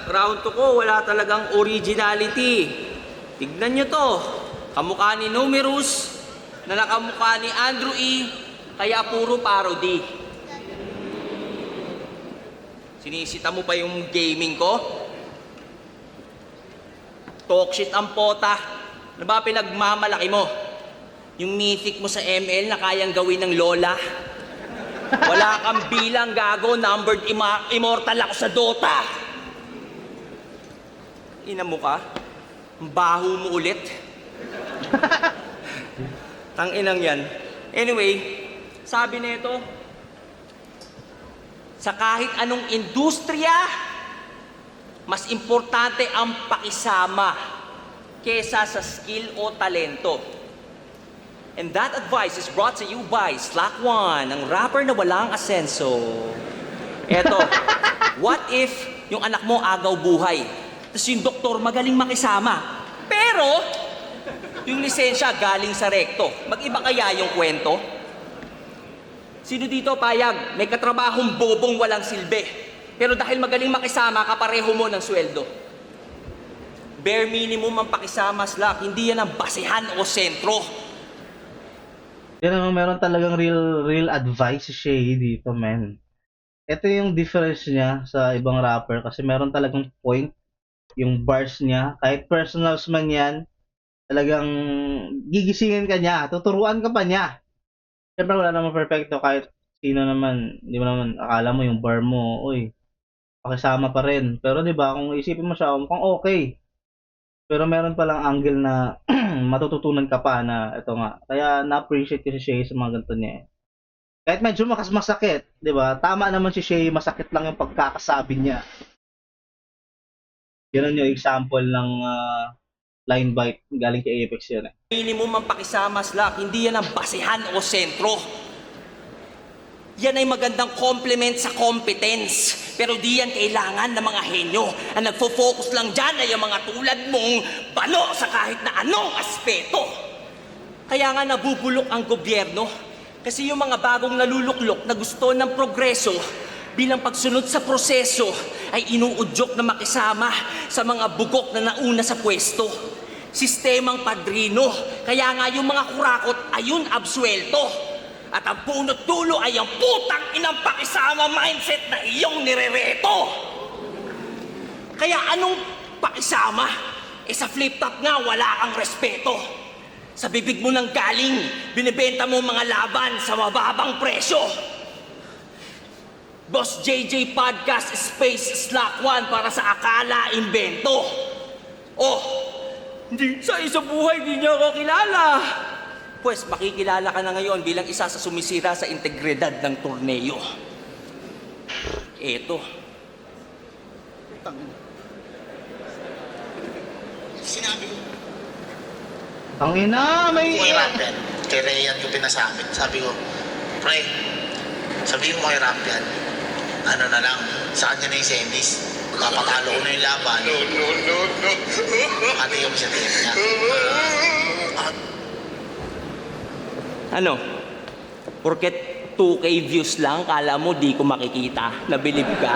round 2 ko, wala talagang originality. Tignan nyo to. Kamukha ni Numerous, na nakamukha ni Andrew E. Kaya puro parody. Sinisita mo pa yung gaming ko? Talk shit ang pota. Ano ba pinagmamalaki mo? Yung mythic mo sa ML na kayang gawin ng lola? Wala kang bilang, gago. Numbered immortal ako sa Dota. Ina mo ka? Ang baho mo ulit. Tang inang yan. Anyway, sabi nito, sa kahit anong industriya, mas importante ang pakisama kesa sa skill o talento. And that advice is brought to you by Slack One, ang rapper na walang asenso. Eto, what if yung anak mo agaw buhay, tapos yung doktor magaling makisama, pero yung lisensya galing sa rekto, mag-iba kaya yung kwento? Sino dito payag, may katrabahong bobong walang silbi, pero dahil magaling makisama, kapareho mo ng sweldo? Bare minimum ang pakisama, Slack, hindi yan ang basehan o sentro. Yan naman, meron talagang real advice si Shay dito, man. Ito yung difference niya sa ibang rapper kasi meron talagang point yung bars niya. Kahit personals man yan, talagang gigisingin ka niya, tuturuan ka pa niya. Siyempre wala namang perfecto kahit sino naman, di ba naman, akala mo yung bar mo, uy, pakisama pa rin. Pero di ba kung isipin mo siya, mukhang okay. Pero meron palang angle na matututunan ka pa na ito nga. Kaya na-appreciate ko si Shay sa mga ganito niya eh. Kahit medyo masakit, di ba? Tama naman si Shay, masakit lang yung pagkakasabi niya. Yan yung example ng line bite galing kay Apex yun eh. Minimum ang pakisama, Slack, hindi yan ang basehan o sentro. Yan ay magandang complement sa competence. Pero di yan kailangan ng mga henyo. Ang nagfo-focus lang dyan ay yung mga tulad mong bano sa kahit na anong aspeto. Kaya nga nabubulok ang gobyerno. Kasi yung mga bagong naluluklok na gusto ng progreso bilang pagsunod sa proseso ay inuudyok na makisama sa mga bugok na nauna sa pwesto. Sistemang padrino. Kaya nga yung mga kurakot ayun absuelto. At ang punot dulo ay ang putang inang pakisama mindset na iyong nirereto. Kaya anong pakisama? Sa flip top nga wala kang respeto. Sa bibig mo nang galing, binibenta mo mga laban sa mababang presyo. Boss JJ Podcast Space Slack One para sa akala invento. Oh, hindi sa isang buhay di niya ako kilala. Pues makikilala ka na ngayon bilang isa sa sumisira sa integridad ng torneo. Eto. Sinabi ko, Ang ina, may... kay Rampian, kay Rayan ko pinasabi. Sabi ko, pre, sabihin mo kay Rampian, ano na lang, sa kanya na yung semis. Papatalo ko na yung laban. No. Ate yung sa team niya. Ano? Porket 2K views lang, kala mo di ko makikita. Nabilib ka?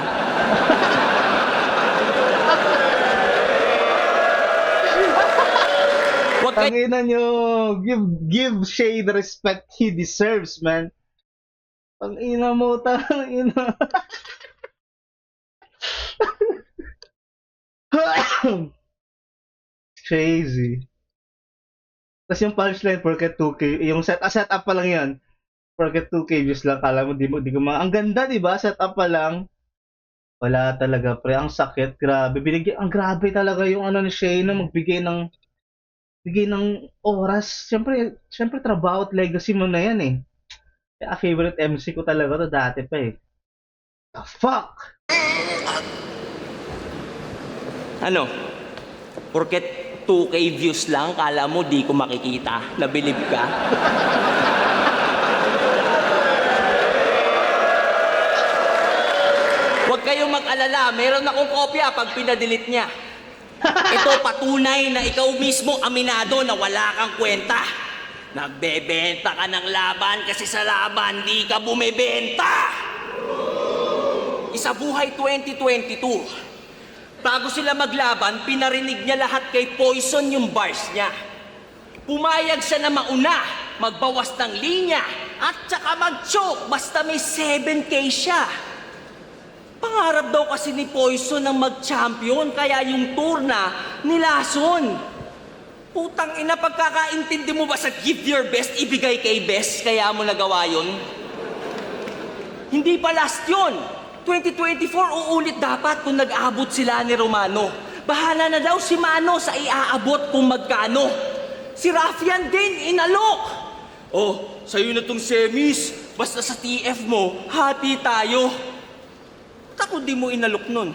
Huwag ka... Ang ina nyo, give Shay the respect he deserves, man. Ang ina mo, tang ina. Crazy. Tapos yung punchline, forget 2K, yung setup pa lang yan. Forget 2K views lang, kala mo, di ko ang ganda, di ba? Setup pa lang. Wala talaga, pre. Ang sakit, grabe. Ang grabe talaga yung ano ni Shay na magbigay ng bigay ng oras. Siyempre trabaho at legacy mo na yan eh. Kaya favorite MC ko talaga to dati pa eh. The fuck? Ano? Porket 2K views lang, kala mo di ko makikita. Nabilib ka? Huwag kayong mag-alala, meron akong kopya pag pinadelete niya. Ito patunay na ikaw mismo aminado na wala kang kwenta. Nagbebenta ka ng laban kasi sa laban di ka bumebenta. Isabuhay 2022. Bago sila maglaban, pinarinig niya lahat kay Poison yung bars niya. Pumayag siya na mauna, magbawas ng linya, at saka mag-choke basta may 7K siya. Pangarap daw kasi ni Poison ang mag-champion, kaya yung tour na nilason. Putang ina, pagkakaintindi mo ba sa give your best, ibigay kay best, kaya mo nagawa yun? Hindi pa last yun. 2024, uulit dapat kung nag-aabot sila ni Romano. Bahala na daw si Mano sa iaabot kung magkano. Si Raffian din, inalok. Oh, sa'yo na tong semis. Basta sa TF mo, hati tayo. Ako di mo inalok nun.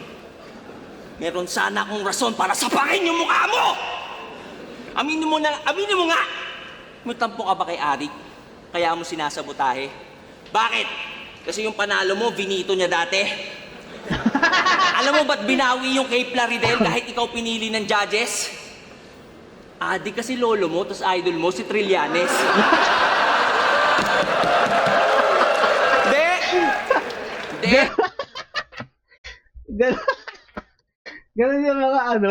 Meron sana akong rason para sapakin yung mukha mo! Aminin mo nga! May tampo ka ba kay Arik? Kaya mo sinasabotahe? Bakit? Kasi yung panalo mo, vinito niya dati. Alam mo ba't binawi yung kay Plaridel kahit ikaw pinili ng judges? Di kasi lolo mo, tas idol mo, si Trillanes. De! Ganun yung mga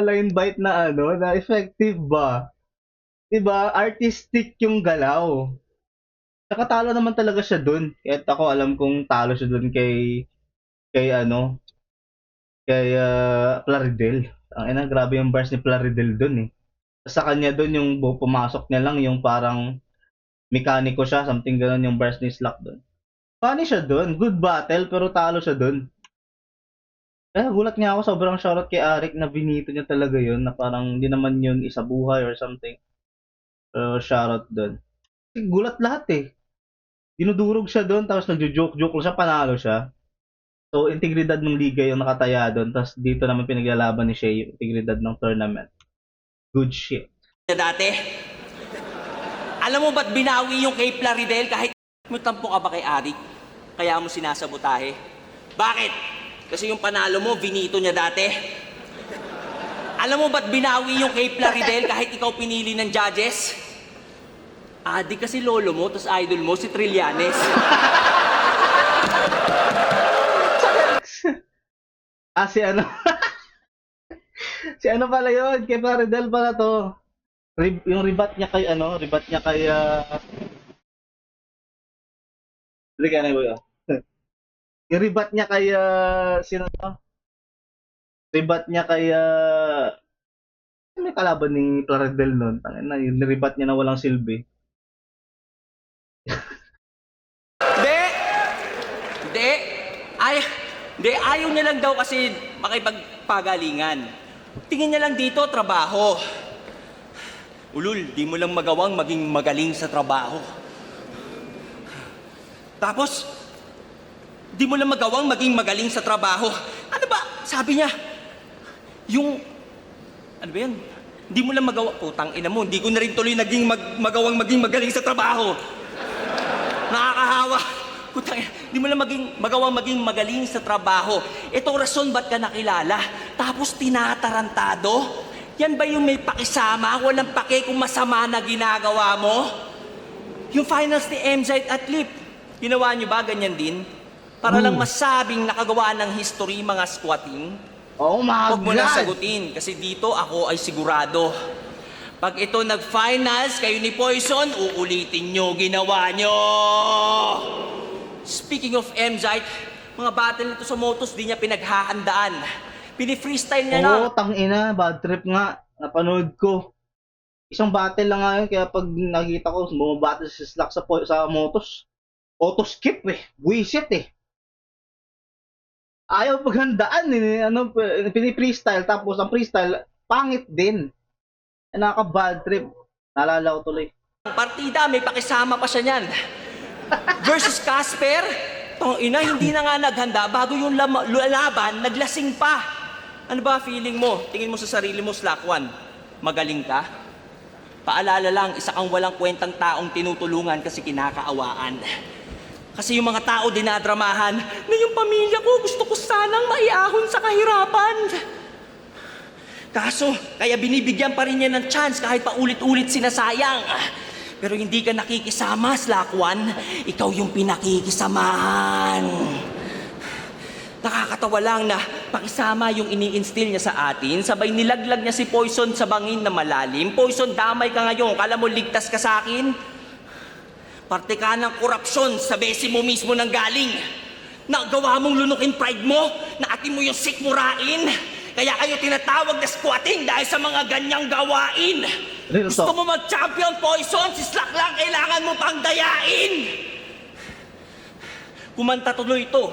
line bite na na effective ba? Diba? Artistic yung galaw. Saka talo naman talaga siya dun. Kahit ako alam kong talo siya dun kay Plaridel. Ang ina, grabe yung bars ni Plaridel dun eh. Sa kanya dun yung pumasok niya lang yung parang mekaniko siya, something ganun yung bars ni Slack dun. Funny siya dun. Good battle pero talo siya dun. Kaya gulat nga ako, sobrang shoutout kay Arik na binito niya talaga yun, na parang hindi naman yun isa buhay or something. Pero shoutout dun. Gulat lahat eh. Dinudurog siya dun, tapos nagjo-joke-joke lang siya, panalo siya. So, integridad ng liga yung nakataya dun, tapos dito naman pinaglalaban ni Shea yung integridad ng tournament. Good shit. Dati. Alam mo ba't binawi yung kay Plaridel kahit may tampo ka ba kay Arik? Kaya mo sinasabotahe? Bakit? Kasi yung panalo mo, vinito niya dati. Alam mo ba't binawi yung kay Plaridel kahit ikaw pinili ng judges? Di kasi lolo mo, tas idol mo, si Trillanes. Si ano? Si ano pala yun? Kay Plaridel pala to. Yung rebat niya kay Halika na boy. Yung rebat niya kay sino to? Rebat niya kay may kalaban ni Plaridel noon. Tangina, yung rebat niya na walang silbi. Ayaw niya lang daw kasi makipagpagalingan. Tingin niya lang dito, trabaho. Ulul, di mo lang magawang maging magaling sa trabaho. Tapos, di mo lang magawang maging magaling sa trabaho. Ano ba? Sabi niya, ano ba yan? Di mo lang magawa, putang ina mo, hindi ko na rin tuloy magawang maging magaling sa trabaho. Nakakahawa. Putang ina, di mo lang magawang maging magaling sa trabaho. Itong rason ba't ka nakilala? Tapos tinatarantado? Yan ba yung may pakisama? Walang pake kung masama na ginagawa mo? Yung finals ni MZ at Lip, ginawa nyo ba ganyan din? Para lang masabing nakagawa ng history mga squatting? Oh my Huwag mo na God! sagutin kasi dito ako ay sigurado. Pag ito nag-finals, kayo ni Poison, uulitin nyo ginawa nyo. Speaking of MZ, mga battle nito sa motos, di niya pinaghahandaan. Pini-freestyle niya na. Oo, tangina, bad trip nga. Napanood ko. Isang battle lang nga yun, kaya pag nakita ko, bumabattle si Slack sa motos, auto-skip eh. Buisit eh. Ayaw paghandaan eh. Pini-freestyle, tapos ang freestyle, pangit din. Nakaka-bad trip. Naalala ko tuloy. partida, may pakisama pa siya niyan. Versus Casper, tong ina, hindi na nga naghanda, bago yung laban, naglasing pa. Ano ba feeling mo? Tingin mo sa sarili mo, Slakwan, magaling ka? Paalala lang, isa kang walang kwentang taong tinutulungan kasi kinakaawaan. Kasi yung mga tao dinadramahan na yung pamilya ko gusto ko sanang maiahon sa kahirapan. Kaso, kaya binibigyan pa rin niya ng chance kahit paulit-ulit sinasayang. Pero hindi ka nakikisama, Slakwan. Ikaw yung pinakikisamahan. Nakakatawa lang na pakisama yung ini-instill niya sa atin, sabay nilaglag niya si Poison sa bangin na malalim. Poison, damay ka ngayon. Kala mo ligtas ka sa akin? Parte ka ng korupsyon sa besi mo mismo nang galing. Nagawa mong lunukin pride mo, na atin mo yung sikmurain. Kaya kayo tinatawag na squatting dahil sa mga ganyang gawain. Ano Gusto mo mag-champion, Poison? Si Slack lang kailangan mo pang dayain. Kumanta tuloy ito.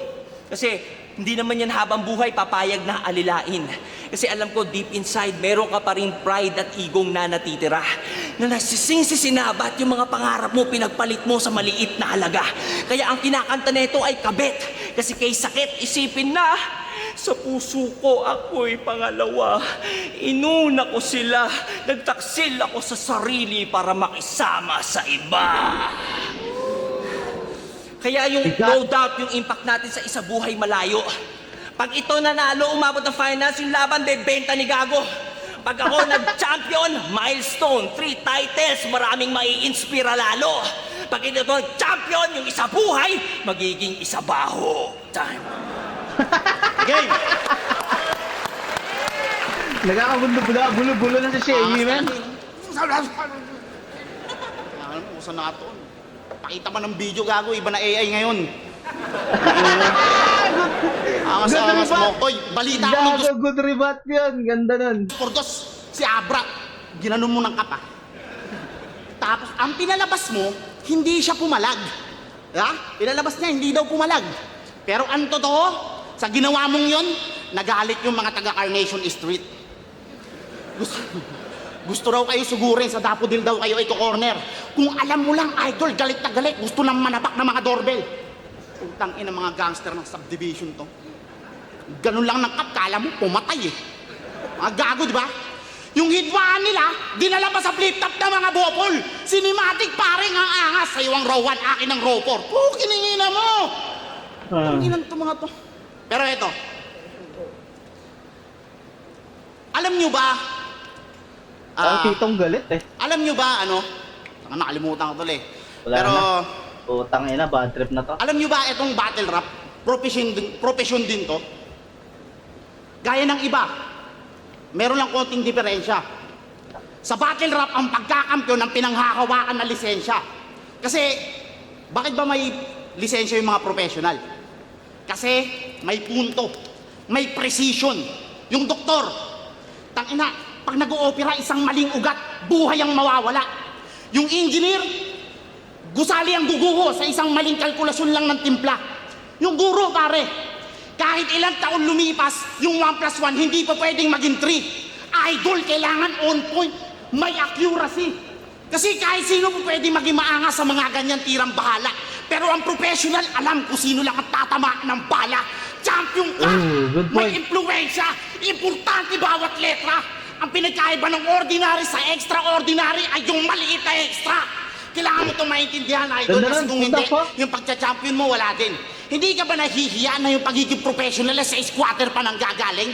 Kasi hindi naman yan habang buhay papayag na alilain. Kasi alam ko deep inside meron ka pa rin pride at igong na natitira. Na nasising sinabat yung mga pangarap mo pinagpalit mo sa maliit na halaga. Kaya ang kinakanta nito ay kabit. Kasi kay sakit isipin na sa puso ko ako'y pangalawa. Inuna ko sila. Nagtaksil ako sa sarili para makisama sa iba. Kaya yung no doubt yung impact natin sa isa buhay malayo. Pag ito nanalo, umabot ng finals, yung laban, bebenta ni Gago. Pag ako nag-champion, milestone, 3 titles, maraming mai-inspira lalo. Pag ito nag-champion, yung isa buhay, magiging isa baho. Time. Game! Nagkakabulo-bulo na si Shay, man. Alam mo, usa na ito. Pakita mo ng video, Gago, iba na AI ngayon. Angas mo. Oy, balita ko ng Gago, good rebat yun. Ganda nun. Portos, si Abra, ginanon mo ng kapa. Tapos, ang pinalabas mo, hindi siya pumalag. Ha? Pinalabas niya, hindi daw pumalag. Pero ang totoo, sa ginawa mong yon, nagalit yung mga taga Carnation Street. Gusto raw kayo sugurin, sa Daffodil daw kayo ito-corner. Kung alam mo lang, idol, galit na galit, gusto nang manapak ng mga doorbell. Utang ina mga gangster ng subdivision to. Ganun lang ng kala mo, pumatay eh. Mga gago, di ba? Yung hidwaan nila, dinala pa sa flip-top ng mga bopol. Cinematic paring ang angas. Sa'yo ang row 1, akin ang row 4. Kiningina mo! Kinginan to mga to. Pero eto, alam nyo ba, Ang titong galit eh. alam nyo ba, saka nakalimutan ko tuloy. Wala Pero, na. Utang ina, bad trip na to. alam nyo ba itong battle rap, profession din to? Gaya ng iba, meron lang konting diferensya. Sa battle rap, ang pagkakampiyon ng pinanghahawakan na lisensya. Kasi, bakit ba may lisensya yung mga professional? Kasi, may punto, may precision. Yung doktor, tangina, pag nag-oopera, isang maling ugat, buhay ang mawawala. Yung engineer, gusali ang guguho sa isang maling kalkulasyon lang ng timpla. Yung guro, pare, kahit ilang taon lumipas, yung 1+1 hindi pa pwedeng maging 3. Idol, kailangan on point, may accuracy. Kasi kahit sino po pwedeng maging maangas sa mga ganyan tirang bahala. Pero ang professional, alam kung sino lang ang tatama ng bala. Champion ka, good may point. impluensya, importante bawat letra. Ang pinagkaiba ng ordinary sa extraordinary ay yung maliit na extra. Kailangan mo itong maintindihan, idol, Ganda kasi nun, kung punta hindi, pa. yung pagcha-champion mo wala din. Hindi ka ba nahihiya na yung pagiging professional sa squatter pa nang gagaling?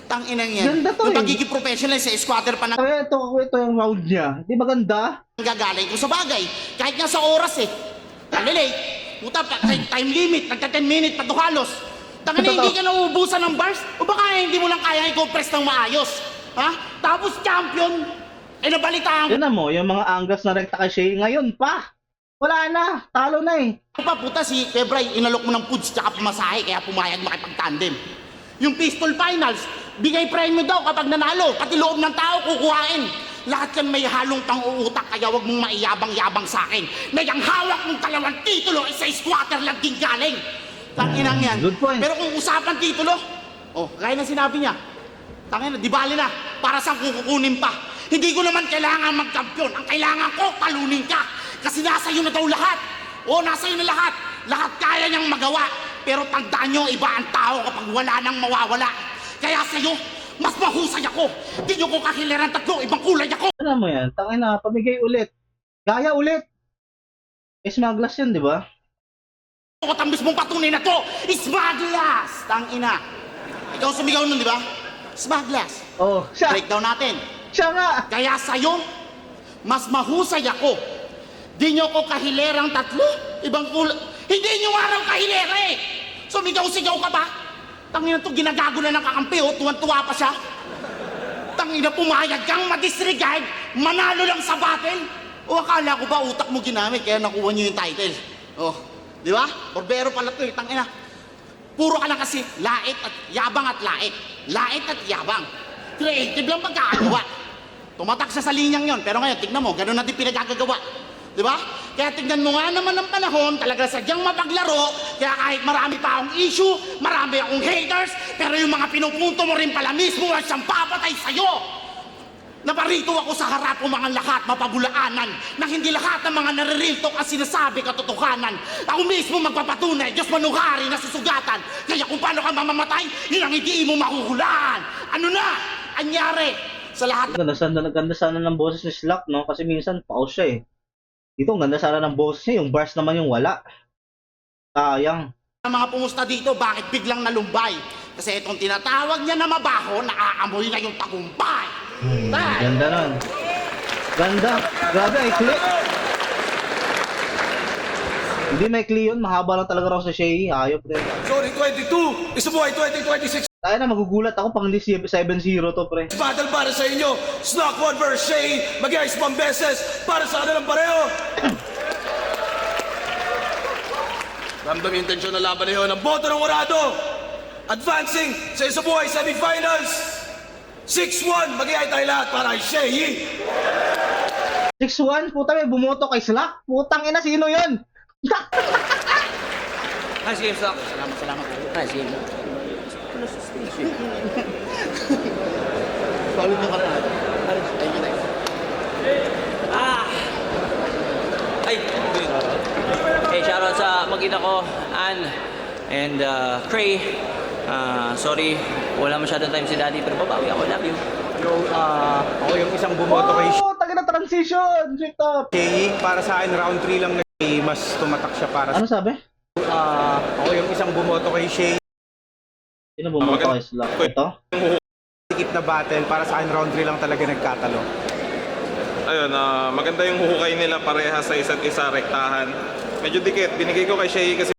Tanginang yan. Ganda to Yung eh. pagiging professional sa squatter pa nang Ito yung round niya. Di ba ganda? gagaling. Kung sa bagay, kahit nga sa oras eh. Nalilate, puta, time limit, nagka 10 minutes, patuhalos. Tangina, hindi ka nauubusan ng bars? O baka hindi mo lang kaya i-compress ng maayos? Ha? Tapos champion, nabalitaan ko Yan na mo, yung mga anggas na rekta kay Shay ngayon pa. Wala na, talo na eh. pa, puta, si Febray, inalok mo ng foods tsaka pumasahe, kaya pumayag makipag-tandem. Yung pistol finals, bigay premyo daw kapag nanalo, pati loob ng tao kukuhain. Lahat yan may halong pang-uutak, kaya wag mong maiyabang-yabang sa akin. Na yung hawak mong 2 titulo, isa squatter lang din galing. Tanginang yan. Good point. Pero kung usapan titulo, gaya na sinabi niya, tangina, di bali na, para saan kukukunin pa? Hindi ko naman kailangan magkampiyon. Ang kailangan ko, talunin ka. Kasi nasa iyo na daw lahat. Oo, nasa iyo na lahat. Lahat kaya niyang magawa. Pero tandaan niyo, iba ang tao kapag wala nang mawawala. Kaya sa'yo, mas mahusay ako. Di niyo ko kahilaran tatlo, ibang kulay ako. Ano mo yan? Tangina, pamigay ulit. Gaya ulit. Smaglas yun, di ba? Ako ang mismong patunay na to, Smaglas! Tangina. Ikaw sumigaw nun, di ba? Smaglas. Oh, siya. Breakdown natin. Siya nga. Kaya sa'yo, mas mahusay ako. Di niyo ko kahilerang tatlo, ibang kulay. Hindi niyo nga raw kahilera eh. Sumigaw-sigaw ka ba? Tangina to, ginagago na ng kakampi, oh. Tuwan-tuwa pa siya. Tangina, pumayag kang madisregard, manalo lang sa battle. O akala ko ba utak mo ginamit, kaya nakuha niyo yung title. Oh, di ba? Borbero pala to eh, tangina. Puro ka lang kasi lait at yabang at lait. Lait at yabang. Creative lang pagkakagawa. Tumatak siya sa linyang yon, pero ngayon, tignan mo, ganun natin pinagagagawa. Di ba? Kaya tignan mo nga naman ang panahon, talaga sadyang mapaglaro, kaya kahit marami pa akong issue, marami akong haters, pero yung mga pinupunto mo rin pala mismo ang siyang papatay sa'yo. Naparito ako sa harap ng mga lahat mapabulaanan na hindi lahat ng mga nare-real-talk ang sinasabi katotohanan. Ako mismo magpapatunay, Diyos manuhari na susugatan. Kaya kung paano ka mamamatay, yun ang hindi mo mahuhulaan. Ano na? Anyari? Sa lahat Ganda sana ng boses ni Slack, no? Kasi minsan pause siya eh. Dito, ang ganda sana ng boses niya. Yung bars naman yung wala. Sayang. ng mga pumusta dito, bakit biglang nalumbay? Kasi itong tinatawag niya na mabaho, naaamoy na yung tagumpay. Tay! Ganda nun. Ganda. Grabe, ay click. Hindi may clear yun. Mahaba lang talaga raw sa Shay. Ayop din. Zone 22, Isubuhay 2026 Tayo na, magugulat ako pang hindi 7-0 to, pre. battle para sa inyo. Snack 1 versus Shay. Mag-ice pang beses para sa kanilang pareho. Ramdam yung intensyon na laban na yun. Ang boto ng Warado. Advancing sa Isubuhay semifinals. 6-1. Mag-iay tayo lahat para kay Shay. 6-1, puta may bumoto kay Slack. Putang ina, sino yun? Nice game, Slack. Salamat. Nice game. Solid na ka rin. Thank you. Ay, hey, shoutout sa mag-ina ko, Ann and Cray. Sorry, wala masyadong time si Daddy, pero babawi ako. Love you. Ako yung isang bumoto kay Oh, taga na transition. Sweet up. Shay. Para sa akin, round 3 lang na mas tumatak siya para sa... Ano sabi? Ako yung isang bumoto kay Shay. Sino bumoto kay Slack? Ito? Dikit na battle. Para sa akin, round 3 lang talaga nagkatalo. Ayun, maganda yung huhukay nila pareha sa isa't isa, rektahan. Medyo dikit. Binigay ko kay Shay kasi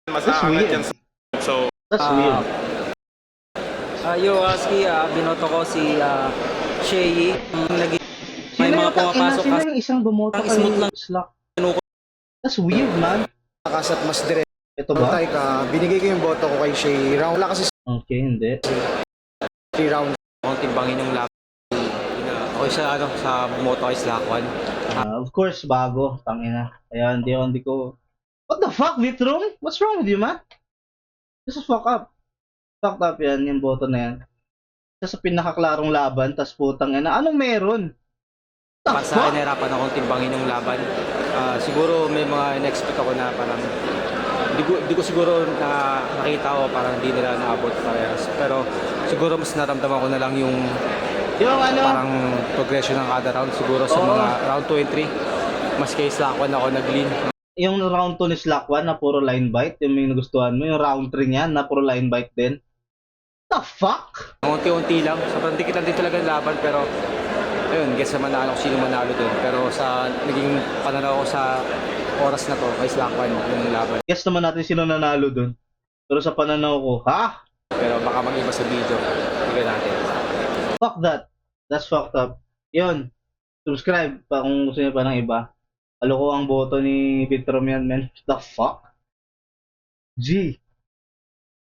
mas That's aangat weird. yan sa... So, That's weird. Yowaski, binoto ko si Shay. May Sino mga yung tangina? pumapasok Sino kasi yung isang bumoto ang kay smooth lang. Slack? That's weird, man. Lakas at mas direct. Ito ba? Patay ka, binigay ko yung boto ko kay Shay. Round wala kasi Okay, hindi. 3 rounds. akong timbangin yung laban. Ako sa bumoto kay Slack 1. Of course, bago. Tangina. Kaya hindi ko... What the fuck, Vitrum? What's wrong with you, man? This is fuck up. Fucked up yan, yung boto na yan. Sa pinakaklarong laban, tas putang ina. Anong meron? The Para sa fuck? akin, nahirapan akong timbangin yung laban. Siguro may mga in-expect ako na parang di ko siguro nakita ko parang hindi nila naabot parehas. Pero siguro mas naramdaman ko na lang yung Yung ano, parang progression ng kada round. Siguro sa Oo. mga round 2 and 3, mas kay Slack 1 ako nag-lean. yung round 2 ni Slack 1 na puro line bite, yung may nagustuhan mo. Yung round 3 niya na puro line bite din. The fuck? Unti-unti lang. Sobrang dikit lang din talaga ang laban pero ayun, guess naman na kung sino manalo doon. Pero sa naging pananaw ko sa oras na to, kay Slack 1 yung laban. Guess naman natin sino nanalo dun. Pero sa pananaw ko, ha? Pero baka mag-iba sa video. Tignan natin. Fuck that. That's fucked up. Yun. Subscribe pa kung gusto niyo pa ng iba. Aloko ang boto ni Vitrum yan, man. The fuck? G.